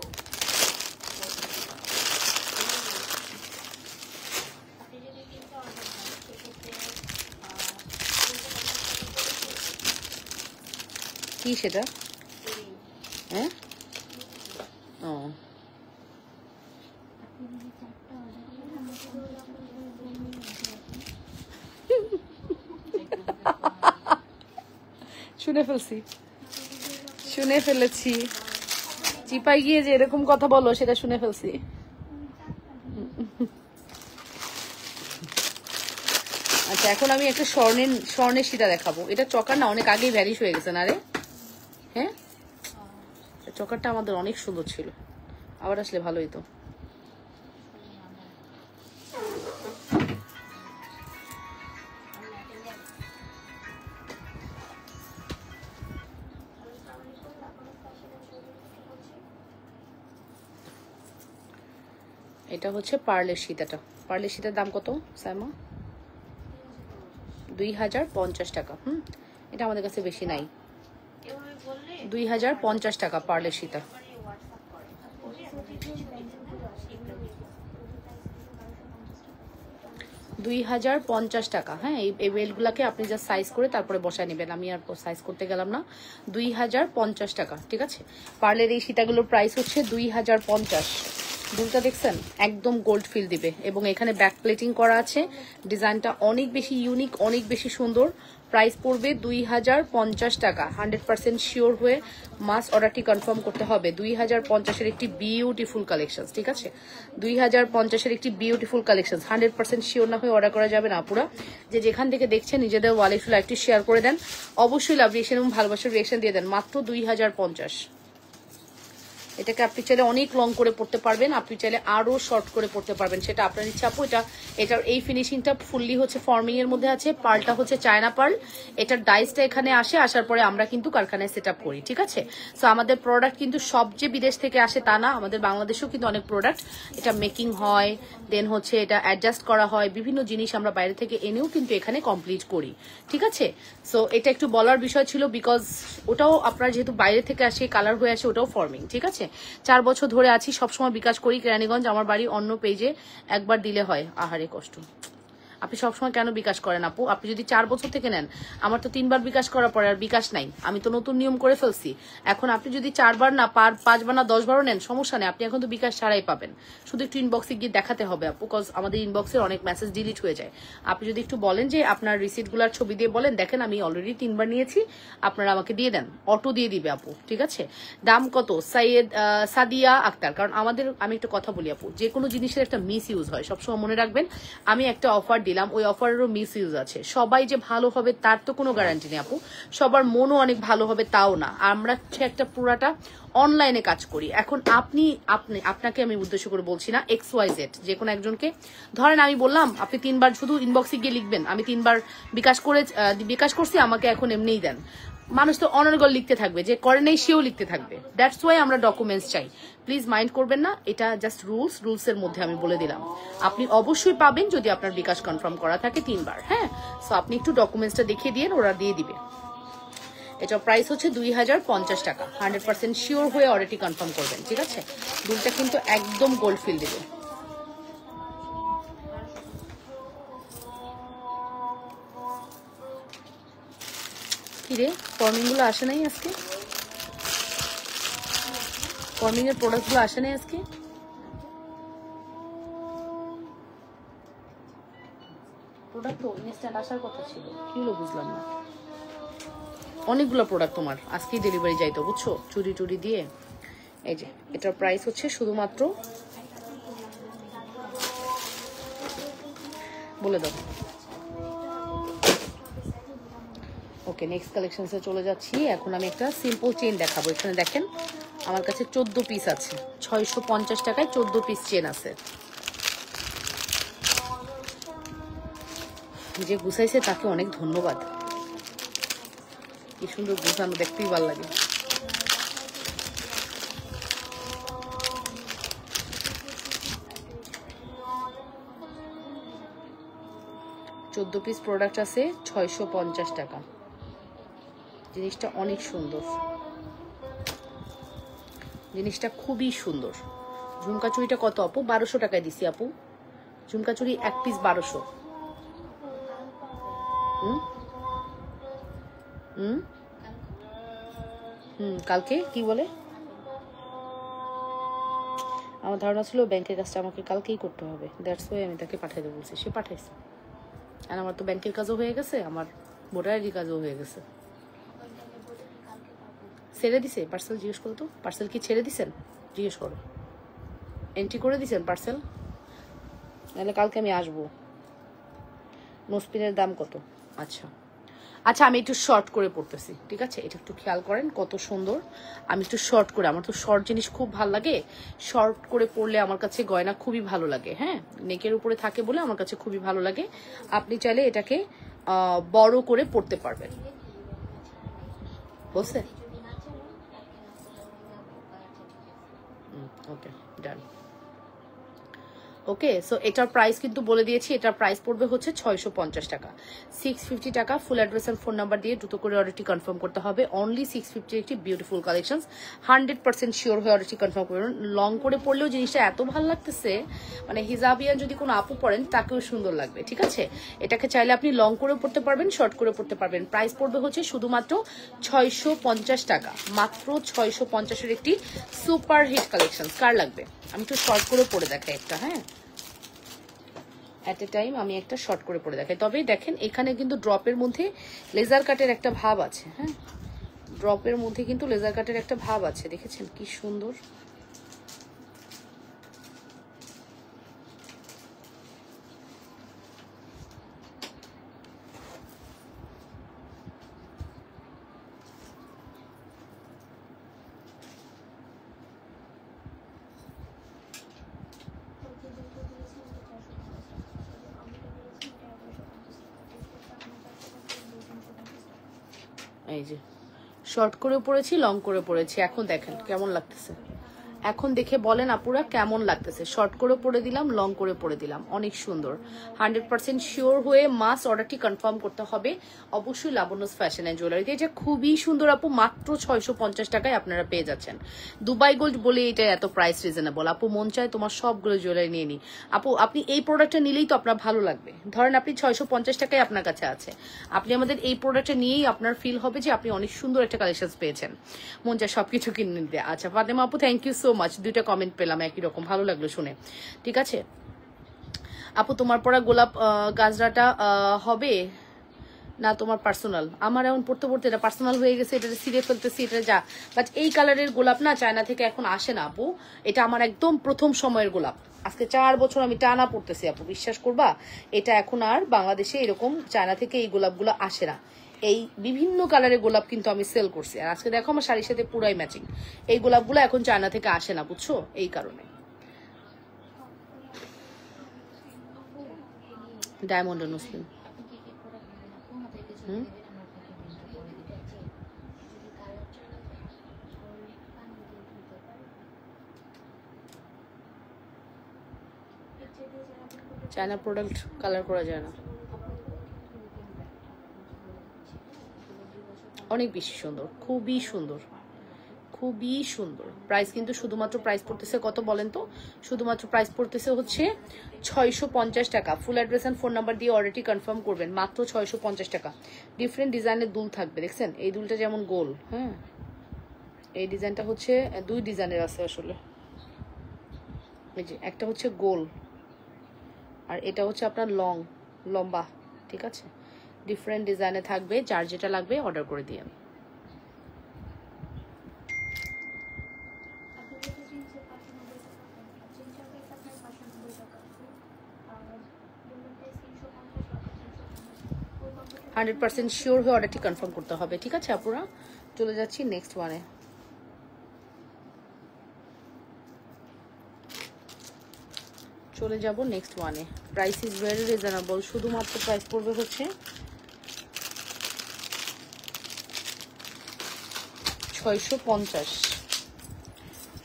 A: কি সেটা? হ্যাঁ, ও শুনে ফেলেছি, চিপাই গিয়ে যে এরকম কথা বলো সেটা শুনে ফেলছি। আচ্ছা, এখন আমি একটা স্বর্ণের সীতা দেখাবো। এটা চকার না, অনেক আগেই ভ্যানিশ হয়ে গেছে না রে? হ্যাঁ, চকারটা আমাদের অনেক সুন্দর ছিল, আবার আসলে ভালো হইতো। এটা হচ্ছে পার্লের সীতাটা। পার্লের সীতার দাম কত সাইমা? 2050 টাকা। এটা আমাদের কাছে বেশি নাই, 2050 টাকা পার্লের সীতা। 2050 টাকা। হ্যাঁ, এই বেল্টগুলাকে আপনি যা সাইজ করে তারপরে বসায় নেবেন, আমি আর সাইজ করতে গেলাম না। 2050 টাকা। ঠিক আছে, পার্লের এই সীতাগুলোর প্রাইস হচ্ছে 2050। দুলটা দেখছেন, একদম গোল্ড ফিল দিবে এবং এখানে ব্যাক প্লেটিং করা আছে। ডিজাইনটা অনেক বেশি ইউনিক, অনেক বেশি সুন্দর। প্রাইস পড়বে 2050 টাকা। 100% শিওর হয়ে মাস অর্ডারটি কনফার্ম করতে হবে। 2050-এর একটি বিউটিফুল কালেকশন। ঠিক আছে, 2050-এর একটি বিউটিফুল কালেকশন। 100% শিওর না হয়ে অর্ডার করা যাবে না। পুরা যে যেখান থেকে দেখছেন নিজেদের ওয়ালে একটু লাইকটি শেয়ার করে দেন, অবশ্যই লাভ রিয়েকশন এবং ভালোবাসার রিয়েকশন দিয়ে দেন। মাত্র 2050। এটাকে আপনি চাইলে অনেক লং করে পড়তে পারবেন, আপনি চাইলে আরো শর্ট করে পড়তে পারবেন, সেটা আপনার ইচ্ছা। আপু এটার এই ফিনিশিংটা ফুললি হচ্ছে ফর্মিং এর মধ্যে আছে। পার্লটা হচ্ছে চায়না পার্ল। এটার ডাইসটা এখানে আসার পরে আমরা কিন্তু কারখানায় সেট আপ করি। ঠিক আছে, সো আমাদের প্রোডাক্ট কিন্তু সব যে বিদেশ থেকে আসে তা না, আমাদের বাংলাদেশেও কিন্তু অনেক প্রোডাক্ট এটা মেকিং হয়, দেন হচ্ছে এটা অ্যাডজাস্ট করা হয়, বিভিন্ন জিনিস আমরা বাইরে থেকে এনেও কিন্তু এখানে কমপ্লিট করি। ঠিক আছে, সো এটা একটু বলার বিষয় ছিল, বিকজ ওটাও আপনার যেহেতু বাইরে থেকে আসে, কালার হয়ে আসে, ওটাও ফর্মিং। ঠিক আছে, 4 বছর ধরে আছি, সবসময় বিকাশ করি। কেরানীগঞ্জ আমার বাড়ি, অন্য পেজে একবার দিলে হয়। আহারে কষ্ট, আপনি সবসময় কেন বিকাশ করেন আপু? আপনি যদি 4 বছর থেকে নেন, আমার তো 3 বার বিকাশ করার পরে আর বিকাশ নাই, আমি তো নতুন নিয়ম করে ফেলছি। এখন আপনি যদি 4 বার না 5 বার না 10 বারও নেন, সমস্যা নেই, আপনি এখন তো বিকাশ ছাড়াই পাবেন। শুধু একটু ইনবক্সে গিয়ে দেখাতে হবে আপু, কজ আমাদের ইনবক্সের অনেক মেসেজ ডিলিট হয়ে যায়। আপনি যদি একটু বলেন যে আপনার রিসিপ্টগুলোর ছবি দিয়ে বলেন, দেখেন আমি অলরেডি 3 বার নিয়েছি, আপনারা আমাকে দিয়ে দেন, অটো দিয়ে দিবে আপু। ঠিক আছে, দাম কত? সাদিয়া আক্তার। কারণ আমি একটা কথা বলি আপু, যে কোনো জিনিসের একটা মিস ইউজ হয়, সবসময় মনে রাখবেন। আমি একটা অফার দিলাম, ওই অফারেরও মিস ইউজ আছে। সবাই যে ভালো হবে তার তো কোনো গ্যারান্টি নেই আপু, সবার মনও অনেক ভালো হবে তাও না। আমরা একটা পুরাটা অনলাইনে কাজ করি। এখন আপনাকে আমি উদ্দেশ্য করে বলছি না, XYZ যে কোনো একজনকে ধরেন, আমি বললাম আপনি 3 বার শুধু ইনবক্সে গিয়ে লিখবেন আমি 3 বার বিকাশ করছি, আমাকে এখন এমনিই দেন। মানুষ তো অনর্গল লিখতে থাকবে, যে করে নেই সেও লিখতে থাকবে। দ্যাটস ওয়াই আমরা ডকুমেন্টস চাই। প্লিজ মাইন্ড করবেন না, এটা জাস্ট রুলসের মধ্যে আমি বলে দিলাম। আপনি অবশ্যই পাবেন যদি আপনার বিকাশ কনফার্ম করা থাকে 3 বার। হ্যাঁ, সো আপনি একটু ডকুমেন্টসটা দেখিয়ে দিয়ে ওরা দিয়ে দিবে। এটা প্রাইস হচ্ছে 2050 টাকা। 100% শিওর হয়ে অর্ডারটি কনফার্ম করবেন। ঠিক আছে, দুলটা কিন্তু একদম গোল্ড ফিল দিবে। কিরে, ফর্মিং গুলো আসে নাই আজকে? ফর্মিং এর প্রোডাক্ট গুলো আসে নাই আজকে? প্রোডাক্ট তো ইনস্ট্যান্ট আসার কথা ছিল, কি হলো বুঝলাম না। অনেকগুলো প্রোডাক্ট তোমার আজকেই ডেলিভারি যাইতো, বুঝছো, চুরি টুরি দিয়ে। এই যে এটার প্রাইস হচ্ছে শুধুমাত্র, বলে দাও। ওকে, নেক্সট কালেকশনসে চলে যাচ্ছি। এখন আমি একটা সিম্পল চেন দেখাবো। এখানে দেখেন আমার কাছে 14 পিস আছে, 650 টাকায় 14 পিস চেন আছে। যে গুছাইছে তাকে অনেক ধন্যবাদ। কি সুন্দর গুছানো, দেখতেই ভালো লাগে। চোদ্দ পিস প্রোডাক্ট আছে, 650 টাকা। জিনিসটা অনেক সুন্দর, জিনিসটা খুবই সুন্দর। ঝুমকা চুড়িটা কত আপু? 1200 টাকায় দিছি আপু। ঝুমকা চুড়ি এক পিস 1200। কালকে কি বলে? আমার ধারণা ছিল ব্যাংকের কাজটা আমাকে কালকেই করতে হবে, দ্যাটস ওয়াই আমি তাকে পাঠাইতে বলছি, সে পাঠাইছে। আর আমার তো ব্যাংকের কাজও হয়ে গেছে, আমার ভোটার আইডি কাজও হয়ে গেছে। ছেড়ে দিছে পার্সেল? জিজ্ঞেস করো তো, পার্সেল কি ছেড়ে দিছেন? জিজ্ঞেস করো, এন্ট্রি করে দিছেন পার্সেল? নাহলে কালকে আমি আসবো। নোসপিনের দাম কত? আচ্ছা আচ্ছা, আমি একটু শর্ট করে পড়তেছি, ঠিক আছে? এটা একটু খেয়াল করেন, কত সুন্দর। আমি একটু শর্ট করে, আমার তো শর্ট জিনিস খুব ভালো লাগে। শর্ট করে পরলে আমার কাছে গয়না খুবই ভালো লাগে। হ্যাঁ, নেকের উপরে থাকে বলে আমার কাছে খুবই ভালো লাগে। আপনি চাইলে এটাকে বড় করে পরতে পারবেন, বুঝছে? ওকে, ডান। ওকে, সো এটার প্রাইস কিন্তু বলে দিয়েছি। এটার প্রাইস পড়বে হচ্ছে 650 টাকা, 650 টাকা। Full address and phone number দিয়ে দ্রুত করে অর্ডারটি কনফার্ম করতে হবে। অনলি 650 একটি বিউটিফুল কালেকশন, 100% শিওর হয়ে অর্ডারটি কনফার্ম করবেন। লং করে পড়লেও জিনিসটা এত ভালো লাগতেছে, মানে হিজাবিয়ান যদি কোনো আপু পড়েন তাকেও সুন্দর লাগবে, ঠিক আছে? এটাকে চাইলে আপনি লং করেও পড়তে পারবেন, শর্ট করে পড়তে পারবেন। প্রাইস পড়বে হচ্ছে শুধুমাত্র 650 টাকা, মাত্র 650-এর একটি সুপার হিট কালেকশন। কার লাগবে? আমি একটু শর্ট করে পড়ে দেখাই একটা, হ্যাঁ, এট এ টাইম আমি একটা শর্ট করে পড়ে দেখাই। তবে দেখেন এখানে কিন্তু ড্রপের মধ্যে লেজার কাটের একটা ভাব আছে। হ্যাঁ, ড্রপের মধ্যে কিন্তু লেজার কাটের একটা ভাব আছে, দেখেছেন কি সুন্দর। এই যে শর্ট করে পড়েছি, লং করে পড়েছি। এখন দেখেন কেমন লাগতেছে, এখন দেখে বলেন আপুরা কেমন লাগতেছে। শর্ট করে পড়ে দিলাম, লং করে পড়ে দিলাম, অনেক সুন্দর। 100% শিওর হয়ে মাস অর্ডারটি কনফার্ম করতে হবে অবশ্যই লাবণ্যস ফ্যাশন অ্যান্ড জুয়েলারিতে। এটা খুবই সুন্দর আপু, মাত্র 650 টাকায় আপনারা পেয়ে যাচ্ছেন। দুবাই গোল্ড বলে এটা এত প্রাইস রিজনেবল। আপু মন চায় তোমার সবগুলো জুয়েলারি নিয়ে নিই। আপু আপনি এই প্রোডাক্টটা নিলেই তো আপনার ভালো লাগবে। ধরেন আপনি 650 টাকায় আপনার কাছে আছে, আপনি আমাদের এই প্রোডাক্টটা নিয়েই আপনার ফিল হবে যে আপনি অনেক সুন্দর একটা কালেকশন পেয়েছেন, মন চায় সবকিছু কিনে নিতে। আচ্ছা ফাতেমা আপু, থ্যাংক ইউ সো মাচ। দুইটা কমেন্ট পেলাম একই রকম, ভালো লাগলো শুনে, ঠিক আছে? আপু তোমার পরা গোলাপ গাজরাটা হবে না তোমার পার্সোনাল? আমার এখন পড়তে পড়তে এটা পার্সোনাল হয়ে গেছে, এটা সিরিয়ে ফেলতেছি, এটা যা। বাট এই কালারের গোলাপ না চায়না থেকে এখন আসে না আপু, এটা আমার একদম প্রথম সময়ের গোলাপ। আজকে 4 বছর আমি টানা পড়তেছি আপু, বিশ্বাস করবা। এটা এখন আর বাংলাদেশে এরকম চায়না থেকে এই গোলাপগুলো আসে না। এই বিভিন্ন কালারের গোলাপ কিন্তু আমি সেল করছি, আর আজকে দেখো আমার শাড়ির সাথে পুরাই ম্যাচিং। এই গোলাপগুলো এখন চায়না থেকে আসে না, বুঝছো, এই কারণে। ডায়মন্ড মুসলিম, চায়না প্রোডাক্ট কালার করা যায় না। অনেক বেশি সুন্দর, খুবই সুন্দর, খুবই সুন্দর। প্রাইস কিন্তু শুধুমাত্র প্রাইস পড়তেছে কত বলেন তো? শুধুমাত্র প্রাইস পড়তেছে হচ্ছে 650 টাকা। Full address and phone number দিয়ে অর্ডারটি কনফার্ম করবেন, মাত্র 650 টাকা। ডিফারেন্ট ডিজাইনের দুল থাকবে, দেখছেন এই দুলটা যেমন গোল, হ্যাঁ এই ডিজাইনটা হচ্ছে 2 ডিজাইনের আছে আসলে। এই যে একটা হচ্ছে গোল, আর এটা হচ্ছে আপনার লম্বা, ঠিক আছে? ডিফারেন্ট ডিজাইনে থাকবে, যার যেটা লাগবে অর্ডার করে দিয়ে। 100% শিওর হয়ে অর্ডারটি কনফার্ম করতে হবে, ঠিক আছে আপুরা? চলে যাচ্ছি নেক্সট ওয়ানে। চলে যাব নেক্সট ওয়ানে। প্রাইস ইজ ভেরি রিজনেবল, শুধুমাত্র প্রাইস পড়বে হচ্ছে 650।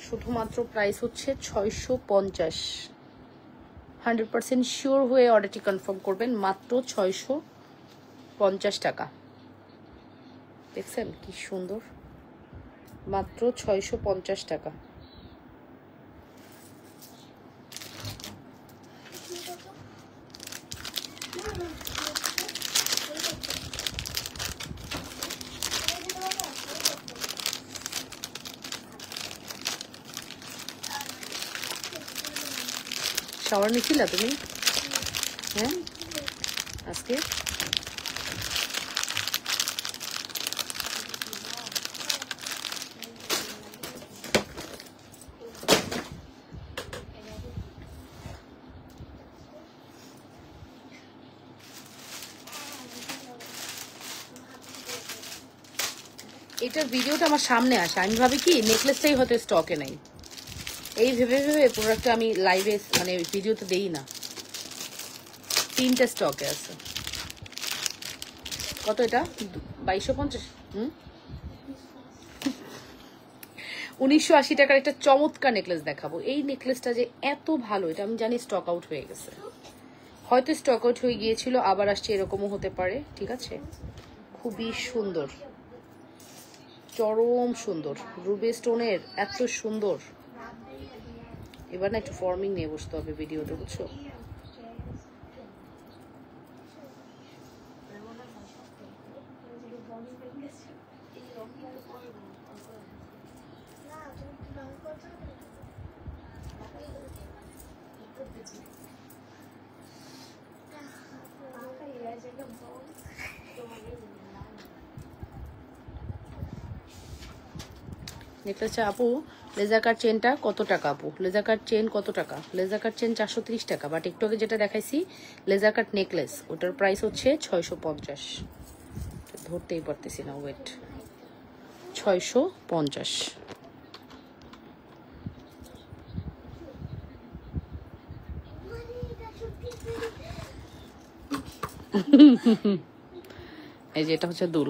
A: শুধুমাত্র প্রাইস হচ্ছে 650। 100% শিওর হয়ে অর্ডারটি কনফার্ম করবেন, মাত্র 650 টাকা। দেখছেন কি সুন্দর, মাত্র 650 টাকা। শাওয়ার নিছিলা তুমি? হ্যাঁ আজকে এটার ভিডিওটা আমার সামনে আসে, আমি ভাবি কি নেকলেসটাই হয়তো স্টকে নাই, এই ভেবে ভেবে প্রোডাক্টটা আমি লাইভে মানে ভিডিওতে দেই না। 3টা স্টকে আছে। কত এটা? 2250। 1980 টাকার একটা চমৎকার নেকলেস দেখাবো। এই নেকলেসটা যে এত ভালো, এটা আমি জানি স্টক আউট হয়ে গেছে, হয়তো স্টক আউট হয়ে গিয়েছিল, আবার আসছে, এরকমও হতে পারে, ঠিক আছে? খুবই সুন্দর, চরম সুন্দর, রুবি স্টোনের এত সুন্দর। এবার না একটু ফর্মিং নিয়ে বসতে হবে ভিডিওতে, বুঝছো? নেকলেসটা আপু, লেজার কাট চেনটা কত টাকা আপু? লেজার কাট চেন কত টাকা? লেজার কাট চেন 430 টাকা, বাট টিকটকে যেটা দেখাইছি লেজার কাট নেকলেস, ওটার প্রাইস হচ্ছে 650। ধরতেই পারতেছি না, ওয়েট, 650। এই যে এটা হচ্ছে দুল,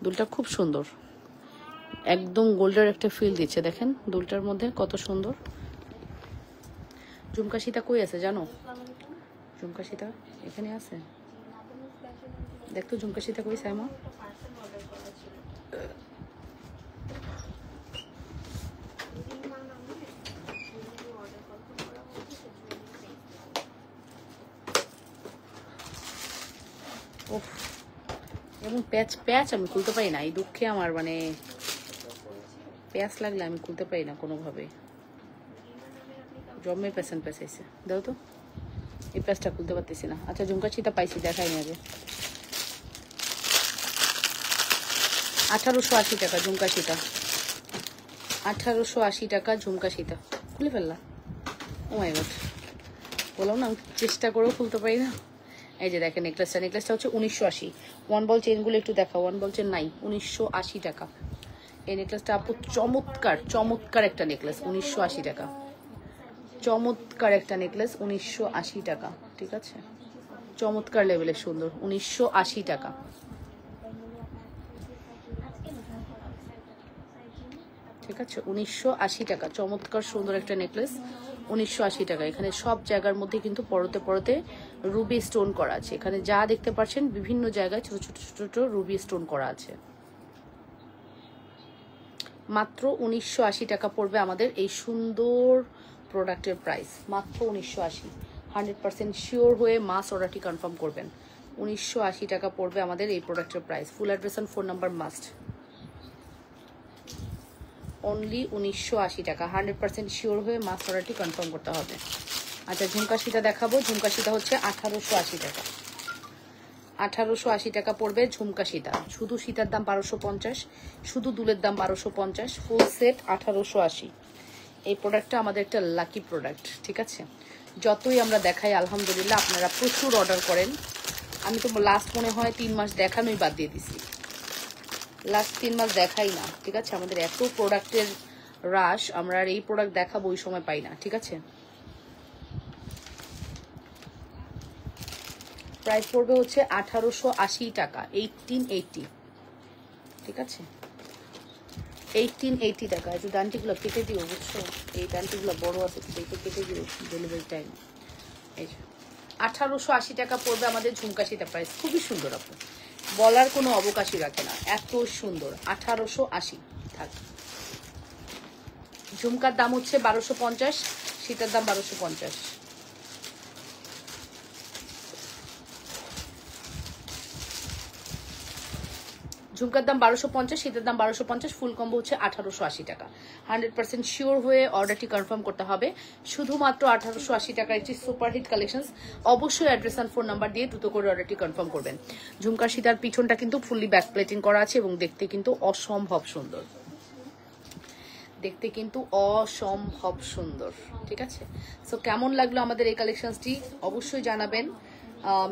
A: দুলটা খুব সুন্দর, একদম গোল্ডের একটা ফিল দিচ্ছে, দেখেন দুলটার মধ্যে কত সুন্দর। ঝুমকা সীতা কই আছে জানো? ঝুমকা সীতা এখানে আছে, দেখতো ঝুমকা সীতা কই সাইমা? এবং প্যাচ প্যাচ আমি খুলতে পারি না, এই দুঃখে আমার, মানে প্যাচ লাগলে আমি খুলতে পারি না কোনোভাবে, জমে পেশেন্ট পেঁচাইছে। দাও তো, এই প্যাচটা খুলতে পারতেছি না। আচ্ছা ঝুমকা সীতা পাইছি, দেখাইনি আগে। 1880 টাকা ঝুমকা সীতা, 1880 টাকা ঝুমকা সীতা। খুলে ফেললাম, ও মাই গড, বললাম না চেষ্টা করেও খুলতে পারি না। এই যে দেখেন নেকলেসটা, নেকলেসটা হচ্ছে 1980। ওয়ান বল চেনগুলো একটু দেখাও, ওয়ান বল চেন নাই, 1980 টাকা। এই নেকলেসটা আপু চমৎকার, চমৎকার একটা নেকলেস, 1980 টাকা। চমৎকার একটা নেকলেস, 1980 টাকা, ঠিক আছে? চমৎকার লেভেলের সুন্দর, 1980 টাকা। ঠিক আছে, 1980 টাকা, চমৎকার সুন্দর একটা নেকলেস, 1980 টাকা। এখানে সব জায়গার মধ্যে কিন্তু পরতে পরতে রুবি স্টোন করা আছে, এখানে যা দেখতে পাচ্ছেন বিভিন্ন জায়গায় ছোট ছোট ছোট রুবি স্টোন করা আছে। মাত্র 1980 টাকা পড়বে আমাদের এই সুন্দর প্রোডাক্টের প্রাইস, মাত্র 1980। 100% শিওর হয়ে মাস অর্ডারটি কনফার্ম করবেন। 1980 টাকা পড়বে আমাদের এই প্রোডাক্টের price. Full address and phone number must. Only 1980 টাকা, 100% শিওর হয়ে মাস অর্ডারটি কনফার্ম করতে হবে। আচ্ছা ঝুমকা সীতা দেখাবো, ঝুমকা সীতা হচ্ছে 1880 টাকা। 1880 টাকা পড়বে ঝুমকা সীতা। শুধু সীতার দাম 1250, শুধু দুলের দাম 1250, ফুল সেট 1880। এই প্রোডাক্টটা আমাদের একটা লাকি প্রোডাক্ট, ঠিক আছে? যতই আমরা দেখাই আলহামদুলিল্লাহ আপনারা প্রচুর অর্ডার করেন, আমি তো লাস্ট মনে হয় 3 মাস দেখানোই বাদ দিয়ে দিছি, লাস্ট 3 মাস দেখাই না, ঠিক আছে? আমাদের এত প্রোডাক্টের রাশ, আমরা আর এই প্রোডাক্ট দেখাবো ওই সময় পাই না, ঠিক আছে? প্রাইস পড়বে হচ্ছে 1880 টাকা, 1880, ঠিক আছে? 1880 টাকা। একটু ডান্টিগুলো কেটে দিও, বুঝছো? এই ডান্টিগুলো বড় আছে, সেইটা কেটে দিও ডেলিভারি টাইম। এই যে 1880 টাকা পড়বে আমাদের ঝুমকা সীতা প্রাইস। খুবই সুন্দর, আপু বলার কোনো অবকাশই রাখে না, এত সুন্দর। 1880 থাক। ঝুমকার দাম হচ্ছে 1250, সীতার দাম 1250। ঝুমকার দাম 1250, সীতার দাম 1250, ফুল কম্বো হচ্ছে 1880 টাকা। 100% শিওর হয়ে অর্ডারটি কনফার্ম করতে হবে। শুধুমাত্র 1880 টাকার একটি সুপারহিট কালেকশন। অবশ্যই অ্যাড্রেস অ্যান্ড ফোন নাম্বার দিয়ে দ্রুত করে অর্ডারটি কনফার্ম করবেন। ঝুমকার সীতার পিছনটা কিন্তু ফুললি ব্যাক প্লেটিং করা আছে এবং দেখতে কিন্তু অসম্ভব সুন্দর, দেখতে কিন্তু অসম্ভব সুন্দর, ঠিক আছে? সো কেমন লাগলো আমাদের এই কালেকশনটি অবশ্যই জানাবেন,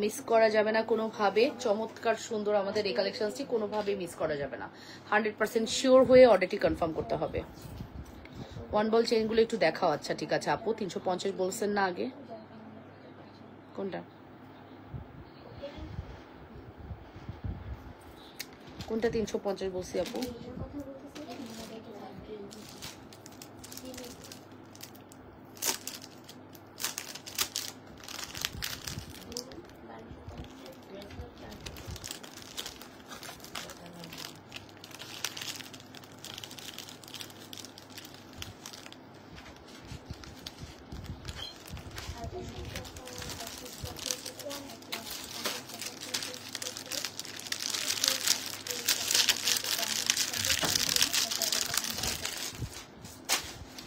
A: মিস করা যাবে না কোনোভাবে। চমৎকার সুন্দর আমাদের এই কালেকশনটি, কোনোভাবে মিস করা যাবে না। 100% শিওর হয়ে অর্ডারটি কনফার্ম করতে হবে। ওয়ান বল চেইনগুলো একটু দেখাও। আচ্ছা ঠিক আছে আপু, 350 বলছেন না আগে? কোনটা কোনটা 350 বলছি আপু?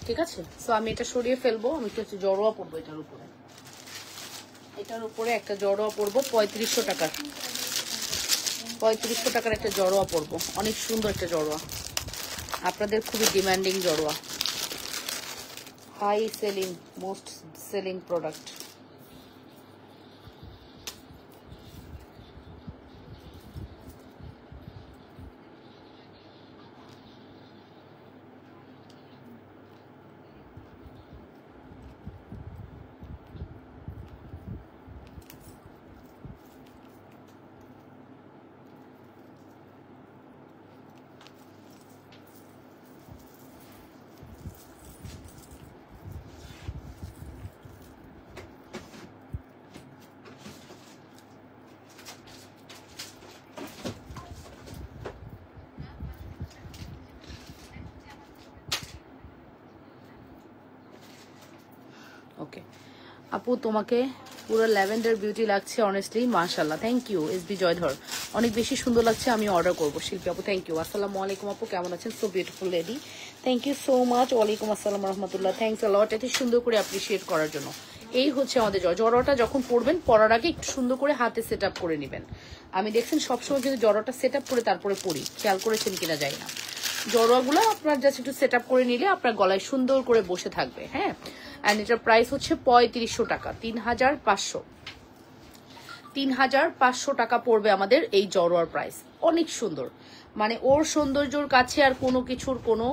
A: ঠিক আছে, সো আমি এটা সরিয়ে ফেলবো। আমি একটু জড়োয়া পড়বো এটার উপরে, এটার উপরে একটা জড়োয়া পড়বো 3500 টাকার, 3500 টাকার একটা জড়োয়া পড়বো। অনেক সুন্দর একটা জড়োয়া, আপনাদের খুবই ডিমান্ডিং জড়োয়া, high selling, most selling product. Okay আপু, তোমাকে পুরো ল্যাভেন্ডার বিউটি লাগছে, অনেস্টলি মাশাআল্লাহ, থ্যাংক ইউ। এসবি জয়ধর, অনেক বেশি সুন্দর লাগছে, আমি অর্ডার করবো। শিল্পী আপু থ্যাংক ইউ। আসসালামু আলাইকুম আপু, কেমন আছেন? So beautiful lady, thank you so much. ওয়ালাইকুম আসসালাম রহমতুল্লাহ, থ্যাংকস আ লট, এত সুন্দর করে অ্যাপ্রিসিয়েট করার জন্য। এই হচ্ছে আমাদের জড়োয়াটা, যখন পরবেন পরার আগে একটু সুন্দর করে হাতে সেট আপ করে নেবেন। আমি দেখছেন সবসময় কিন্তু জড়োয়াটা সেট আপ করে তারপরে পরি, খেয়াল করেছেন কিনা যায় না। জড়োয়াগুলো আপনার জাস্ট একটু সেট আপ করে নিলে আপনার গলায় সুন্দর করে বসে থাকবে। হ্যাঁ, অ্যান্ড এটার প্রাইস হচ্ছে 3500 টাকা, 3500, 3500 টাকা পড়বে আমাদের এই জড়োয়ার প্রাইস। অনেক সুন্দর, মানে ওর সৌন্দর্যর কাছে আর কোনো কিছুর কোনো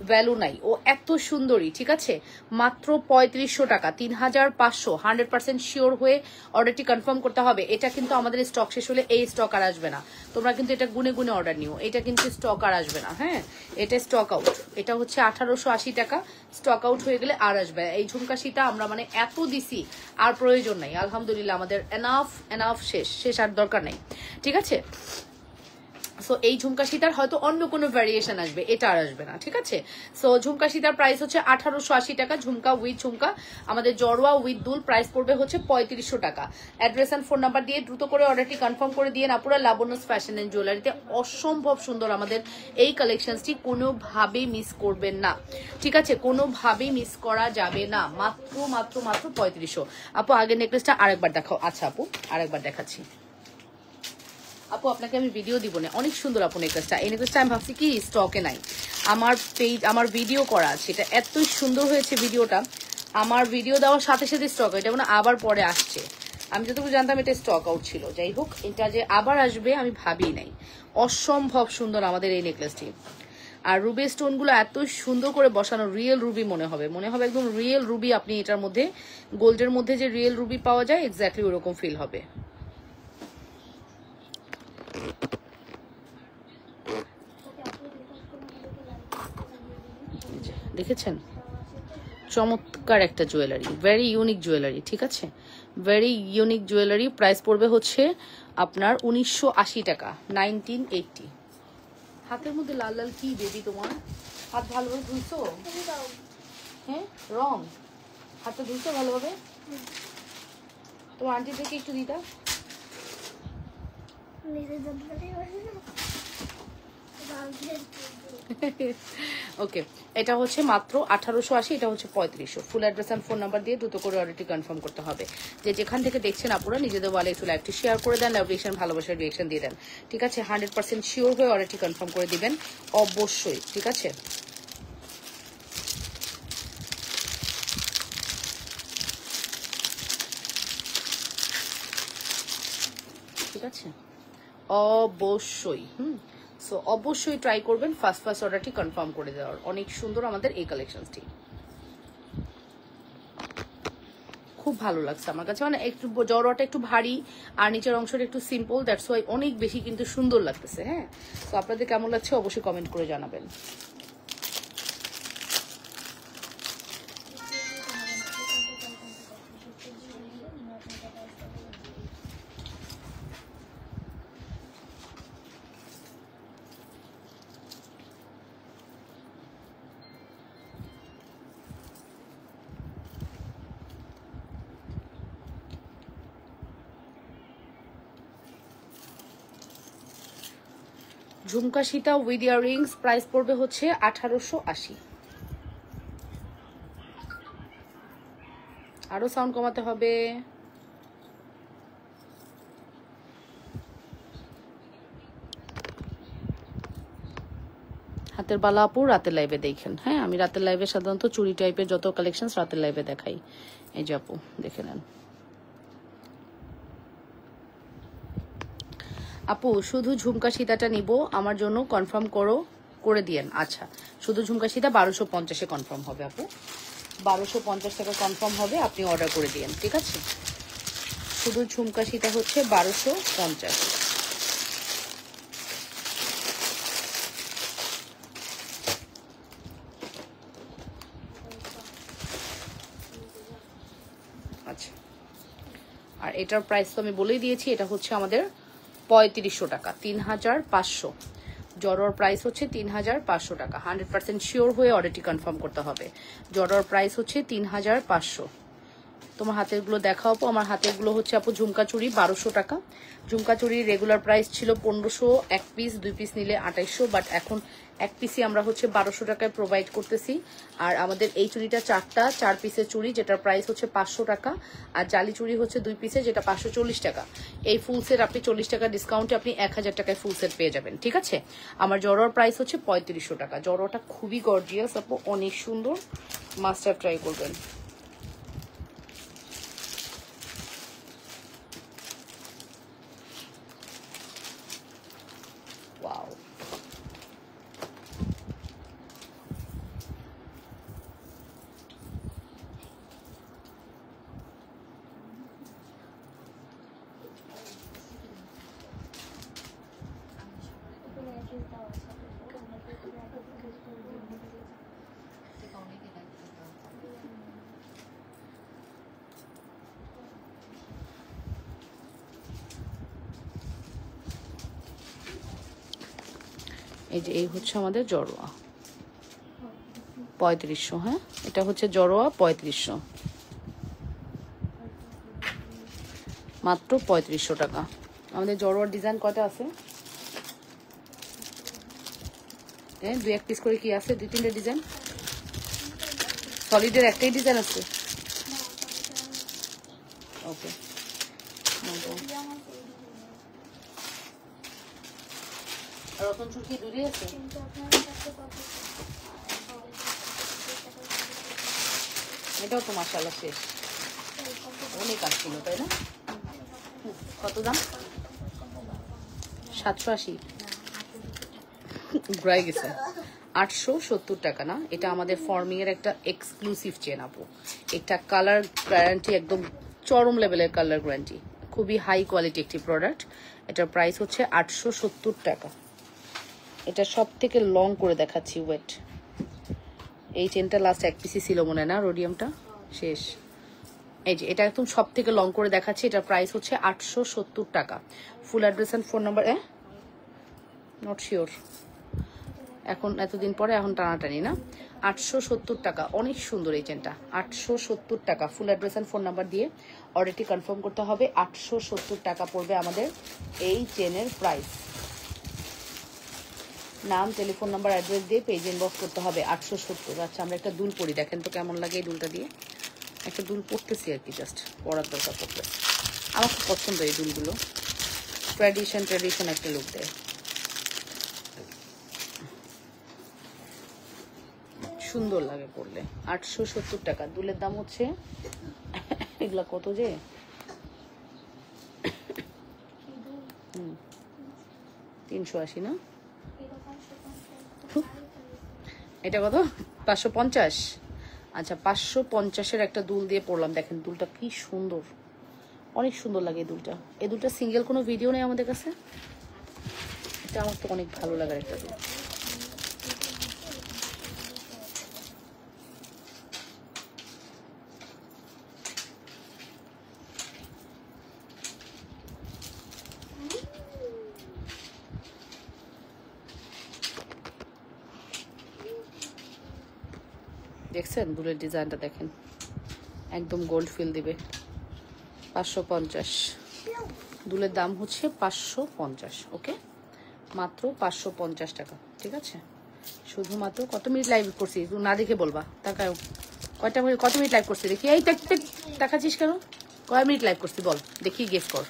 A: ভ্যালু নাই, ও এত সুন্দরী, ঠিক আছে? মাত্র 3500 টাকা, 3500। 100% শিওর হয়ে অর্ডারটি কনফার্ম করতে হবে। এটা কিন্তু আমাদের স্টক শেষ হলে এই স্টক আর আসবে না, তোমরা কিন্তু এটা গুনে গুনে অর্ডার নিও, এটা কিন্তু স্টক আর আসবে না। হ্যাঁ, এটা স্টক আউট, এটা হচ্ছে 1880 টাকা, স্টক আউট হয়ে গেলে আর আসবে। এই ঝুমকা সীতা আমরা মানে এত দিছি, আর প্রয়োজন নাই, আলহামদুলিল্লাহ আমাদের এনাফ এনাফ, শেষ আর দরকার নেই, ঠিক আছে? সো এই ঝুমকা সীতার হয়তো অন্য কোনো ভ্যারিয়েশন আসবে, এটা আর আসবে না, ঠিক আছে? সো ঝুমকা সীতার প্রাইস হচ্ছে 1880 টাকা, ঝুমকা উইথ ঝুমকা। আমাদের জড়োয়া উইথ দুল প্রাইস পড়বে হচ্ছে 3500 টাকা। অ্যাড্রেস অ্যান্ড ফোন নাম্বার দিয়ে দ্রুত করে অর্ডারটি কনফার্ম করে দিয়ে আপুরা লাবণ্যস ফ্যাশন এন্ড জুয়েলারিতে। অসম্ভব সুন্দর আমাদের এই কালেকশনটি, কোনোভাবেই মিস করবেন না, ঠিক আছে? কোনোভাবেই মিস করা যাবে না। মাত্র মাত্র মাত্র 3500। আপু আগের নেকলেসটা আরেকবার দেখাও। আচ্ছা আপু, আরেকবার দেখাচ্ছি। আপু আপনাকে আমি ভিডিও দিব না, অনেক সুন্দর আপু নেকলেসটা। এই নেকলেসটা আমি ভাবছি কি স্টকে নাই, আমার পেজ, আমার ভিডিও করা আছে, এটা এতই সুন্দর হয়েছে ভিডিওটা, আমার ভিডিও দেওয়ার সাথে সাথে স্টক, এটা মানে আবার পরে আসছে, আমি যতটুকু জানতাম এটা স্টক আউট ছিল। যাই হোক, এটা যে আবার আসবে আমি ভাবি নাই। অসম্ভব সুন্দর আমাদের এই নেকলেসটি। আর রুবি স্টোনগুলো এত সুন্দর করে বসানো, রিয়েল রুবি মনে হবে একদম রিয়েল রুবি। আপনি এটার মধ্যে গোল্ডের মধ্যে যে রিয়েল রুবি পাওয়া যায় এক্স্যাক্টলি ওরকম ফিল হবে। দেখেছেন, চমৎকার একটা জুয়েলারি, ভেরি ইউনিক জুয়েলারি। ঠিক আছে, ভেরি ইউনিক জুয়েলারি। প্রাইস পড়বে হচ্ছে আপনার 1980 টাকা, 1980। হাতের মধ্যে লাল লাল কি বেবি তোমার? হাত ভালোভাবে ধুইছো? হ্যাঁ, রং হাতে ধুইছো ভালোভাবে? তোমার আন্টি থেকে একটু দিতা। ওকে, এটা হচ্ছে মাত্র 1880, এটা হচ্ছে 3500। Full address and phone number দিয়ে দ্রুত করে অর্ডারটি কনফার্ম করতে হবে। যে যেখান থেকে দেখছেন আপনারা নিজেদের ওয়ালে একটু লাইভটি শেয়ার করে দেন, লাইভ রিয়েকশন, ভালোবাসার রিয়েকশন দিয়ে দেন। ঠিক আছে, 100% শিওর হয়ে অর্ডারটি কনফার্ম করে দিবেন অবশ্যই। ঠিক আছে, ঠিক আছে, অবশ্যই। সো অবশ্যই ট্রাই করবেন ফার্স্ট অর্ডারটি কনফার্ম করে দেওয়ার। অনেক সুন্দর আমাদের এই কালেকশনটি, খুব ভালো লাগছে আমার কাছে। মানে একটু জড়োয়াটা একটু ভারী আর নিচের অংশটা একটু সিম্পল, দ্যাটস ওয়াই অনেক বেশি কিন্তু সুন্দর লাগতেছে। হ্যাঁ, তো আপনাদের কেমন লাগছে অবশ্যই কমেন্ট করে জানাবেন। ঝুমকা সীতা উইথ ইয়াররিংস প্রাইস পড়বে হচ্ছে 1880। আরো সাউন্ড কমাতে হবে। হাতের বালা আপু রাতের লাইভে দেখেন। হ্যাঁ, আমি রাতের লাইভে সাধারণত চুড়ি টাইপের যত কালেকশন রাতের লাইভে দেখাই। এই যে আপু দেখে নেন। আপু শুধু ঝুমকা সীতাটা নিব, আমার জন্য কনফার্ম করে দিয়েন। আচ্ছা, শুধু ঝুমকা সীতা 1250-এ কনফার্ম হবে আপু, 1250 টাকা কনফার্ম হবে, আপনি অর্ডার করে দিয়েন। ঠিক আছে, শুধু ঝুমকা সীতা হচ্ছে 1250। আচ্ছা, আর এটার প্রাইস তো আমি বলেই দিয়েছি, এটা হচ্ছে আমাদের 3500 টাকা, 3500। জড়োর প্রাইস হচ্ছে 3500 টাকা। 100% শিওর হয়ে অর্ডারটি কনফার্ম করতে হবে। জড়োর প্রাইস হচ্ছে 3500। তোমার হাতের গুলো দেখাও আপু। আমার হাতের গুলো হচ্ছে আপু ঝুমকা চুড়ি 1200 টাকা। ঝুমকা চুড়ির রেগুলার প্রাইস ছিল 1500, এক পিস 2 পিস নিলে 2800, বাট এখন এক পিসই আমরা হচ্ছে 1200 টাকায় প্রোভাইড করতেছি। আর আমাদের এই চুড়িটা 4 পিসের চুড়ি, যেটার প্রাইস হচ্ছে 500 টাকা। আর জালি চুড়ি হচ্ছে 2 পিসের, যেটা 540 টাকা। এই ফুল সেট আপনি 40 টাকা ডিসকাউন্টে আপনি 1000 টাকায় ফুল সেট পেয়ে যাবেন। ঠিক আছে, আমার জড়োর প্রাইস হচ্ছে 3500 টাকা। জড়োটা খুবই গর্জিয়াস আপু, অনেক সুন্দর, মাস্টার ট্রাই করবেন। ওয়াও, এই যে এই হচ্ছে আমাদের জড়োয়া 3500। হ্যাঁ, এটা হচ্ছে জড়োয়া 3500, মাত্র 3500 টাকা। আমাদের জড়োয়ার ডিজাইন কয়টা আছে? হ্যাঁ, 2-1 পিস করে কি আছে? 2-3টে ডিজাইন। সলিডের একটাই ডিজাইন আছে। ওকে, রতন চুটকি দূরে আছে। এটাও তো মাশাআল্লাহ শেষ, অনেক আসছিল তাই না? কত দাম? 780 ঘুরাই গেছে। 870 টাকা না? এটা আমাদের ফর্মিং এর একটা এক্সক্লুসিভ চেন আপু। এটা কালার গ্যারান্টি একদম চরম লেভেলের কালার গ্যারান্টি, খুবই হাই কোয়ালিটি একটি প্রোডাক্ট। এটার প্রাইস হচ্ছে 870 টাকা। এটা সব থেকে লং করে দেখাচ্ছি ওয়েট। এই চেনটা লাস্ট এক পিসি ছিল মনে না, রোডিয়ামটা শেষ। এই যে এটা একদম সব থেকে লং করে দেখাচ্ছি। এটার প্রাইস হচ্ছে 870 টাকা। Full address and phone number not sure, এখন এতদিন পরে এখন টানাটানি না। 870 টাকা, অনেক সুন্দর এই চেনটা। 870 টাকা। Full address and phone number দিয়ে অর্ডারটি কনফার্ম করতে হবে। 870 টাকা পড়বে আমাদের এই চেনের প্রাইস। নাম, টেলিফোন নাম্বার, অ্যাড্রেস দিয়ে পেজ ইনবক্স করতে হবে। 870। আচ্ছা, আমরা একটা দুল পরি, দেখেন তো কেমন লাগে এই দুলটা দিয়ে। একটা দুল পরতেছি আর কি, জাস্ট পরার দরকার পড়তে। আমার খুব পছন্দ এই দুলগুলো, ট্র্যাডিশন একটা লুক দেয়, সুন্দর লাগে পরলে। 870 টাকা। দুলের দাম হচ্ছে এগুলা কত যে 380 না? এটা কত? 550। আচ্ছা, 550-এর একটা দুল দিয়ে পরলাম। দেখেন দুলটা কি সুন্দর, অনেক সুন্দর লাগে এই দুলটা। এই দুলটা সিঙ্গেল কোনো ভিডিও নেই আমাদের কাছে। এটা আমার তো অনেক ভালো লাগার একটা দুল। দেখছেন দুলের ডিজাইনটা? দেখেন একদম গোল্ড ফিল দিবে। 550। দুলের দাম হচ্ছে 550। ওকে, মাত্র 550 টাকা। ঠিক আছে, শুধুমাত্র। কত মিনিট লাইভ করছি না দেখে বলবা, তাকাও। কত মিনিট লাইভ করছি দেখি। এই তাকাচ্ছিস কেন? কয় মিনিট লাইভ করছি বল দেখি, গেস কর।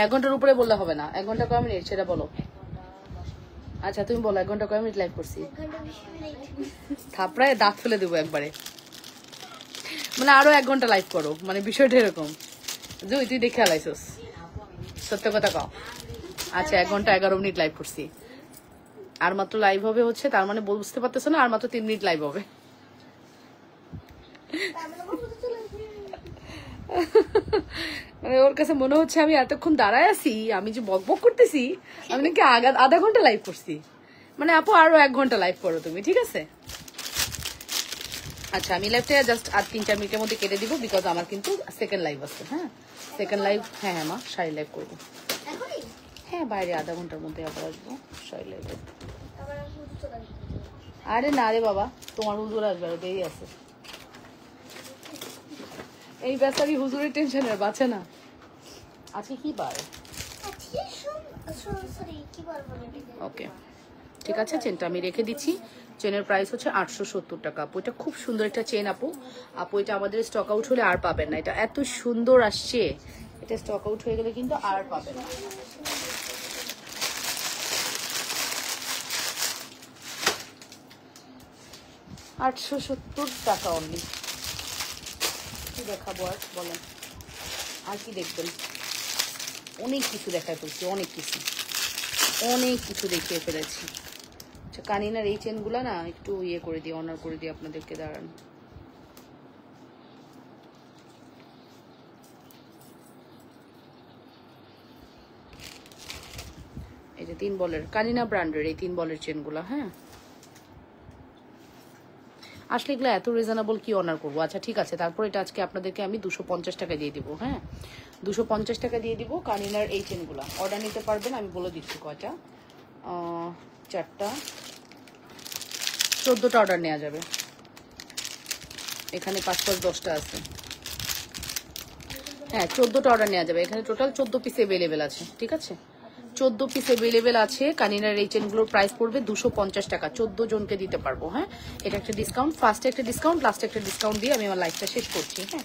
A: 1 ঘন্টার উপরে বললে হবে না। 1 ঘন্টা কয় মিনিট সেটা বলো। আচ্ছা তুমি বলো, 1 ঘন্টা কয় মিনিট লাইভ করছি? থাপড়ায় দাঁত ফেলে দেবো একবারে। মানে আরো 1 ঘন্টা লাইভ করো, মানে বিষয়টা এরকম। তুই দেখে আলাইছস, সত্য কথা কও। আচ্ছা, 1 ঘন্টা 11 মিনিট লাইভ করছি। আর মাত্র লাইভ হবে হচ্ছে, তার মানে বুঝতে পারতেছো না, আর মাত্র 3 মিনিট লাইভ হবে। মানে ওর কাছে মনে হচ্ছে আমি এতক্ষণ দাঁড়ায় আছি, আমি যে বকবক করতেছি, আমি নাকি আধা ঘন্টা লাইভ করছি। মানে আপু আরো 1 ঘন্টা লাইভ করো তুমি, ঠিক আছে? আচ্ছা, আমি লাইভটা জাস্ট আর 3-4 মিনিটের মধ্যে কেটে দিব, বিকজ আমার কিন্তু সেকেন্ড লাইভ আছে। হ্যাঁ, সেকেন্ড লাইভ। হ্যাঁ মা, শাড়ি লাইভ করবো। হ্যাঁ, বাইরে আধা ঘন্টার মধ্যে আবার আসবো শাড়ি লাইভে। আরে না রে বাবা, তোমার হুজুর আসবে, আরো দেরি আছে। এই বেচারি হুজুরের টেনশনের বাঁচে না। আজকে কি বার? ওকে, ঠিক আছে। চেনটা আমি রেখে দিচ্ছি। চেনের প্রাইস হচ্ছে 870 টাকা। আপু এটা খুব সুন্দর একটা চেন আপু। আপু এটা আমাদের স্টক আউট হলে আর পাবেন না। এটা এত সুন্দর আসছে, এটা স্টক আউট হয়ে গেলে কিন্তু আর পাবেন না। $870 অনলি। কি দেখাবো আর বলেন, আর কি দেখবেন? অনেক কিছু দেখায় ফেলছি, অনেক কিছু দেখিয়ে ফেলেছি। আচ্ছা, কানিনার এই চেনগুলা না একটু ইয়ে করে দিই, অনার করে দিই আপনাদেরকে। দাঁড়ান, এই যে 3 বলের কানিনা ব্র্যান্ডের এই 3 বলের চেনগুলা। হ্যাঁ, আসলে এগুলো এত রিজনেবল, কি অনার করবো। আচ্ছা ঠিক আছে, তারপর এটা আজকে আপনাদেরকে আমি 250 টাকা দিয়ে দিব। হ্যাঁ, 250 টাকা দিয়ে দিব কানিনার এই চেনগুলা। অর্ডার নিতে পারবেন, আমি বলে দিচ্ছি কয়টা। 4টা, 14টা অর্ডার নেওয়া যাবে। এখানে 5-10টা আছে। হ্যাঁ, 14টা অর্ডার নেওয়া যাবে। এখানে টোটাল 14 পিস অ্যাভেলেবেল আছে। ঠিক আছে, 14 পিস অ্যাভেলেবেল আছে। কানিনার এই চেনগুলোর প্রাইস পড়বে 250 টাকা। 14 জনকে দিতে পারবো। হ্যাঁ, এটা একটা ডিসকাউন্ট, ফার্স্টে একটা ডিসকাউন্ট, লাস্টে একটা ডিসকাউন্ট দিয়ে আমি আমার লাইফটা শেষ করছি। হ্যাঁ,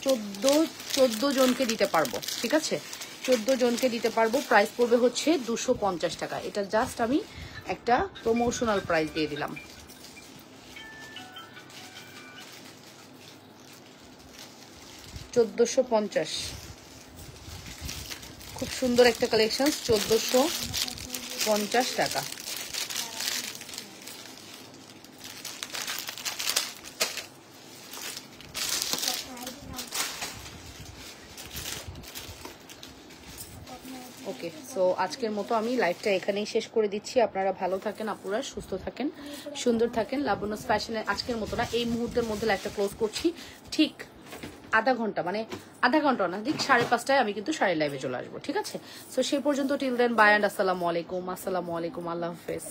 A: 14 জনকে দিতে পারবো। ঠিক আছে, 14 জনকে দিতে পারবো। প্রাইস পড়বে হচ্ছে 250 টাকা। এটা জাস্ট আমি একটা প্রমোশনাল প্রাইস দিয়ে দিলাম। $1450। খুব সুন্দর একটা কালেকশন, 1450 টাকা। ওকে, সো আজকের মতো আমি লাইভটা এখানেই শেষ করে দিচ্ছি। আপনারা ভালো থাকেন, আপুরা সুস্থ থাকেন, সুন্দর থাকেন। লাবণ্য ফ্যাশনে আজকের মতো না, এই মুহূর্তের মধ্যে লাইভটা ক্লোজ করছি। ঠিক আধা ঘন্টা, মানে আধা ঘন্টা না, ঠিক 5:30টায় আমি কিন্তু শাড়ি লাইভে চলে আসবো, ঠিক আছে? সো সেই পর্যন্ত টিল দেন বাই অ্যান্ড আসসালামু আলাইকুম, আল্লাহ হাফেজ।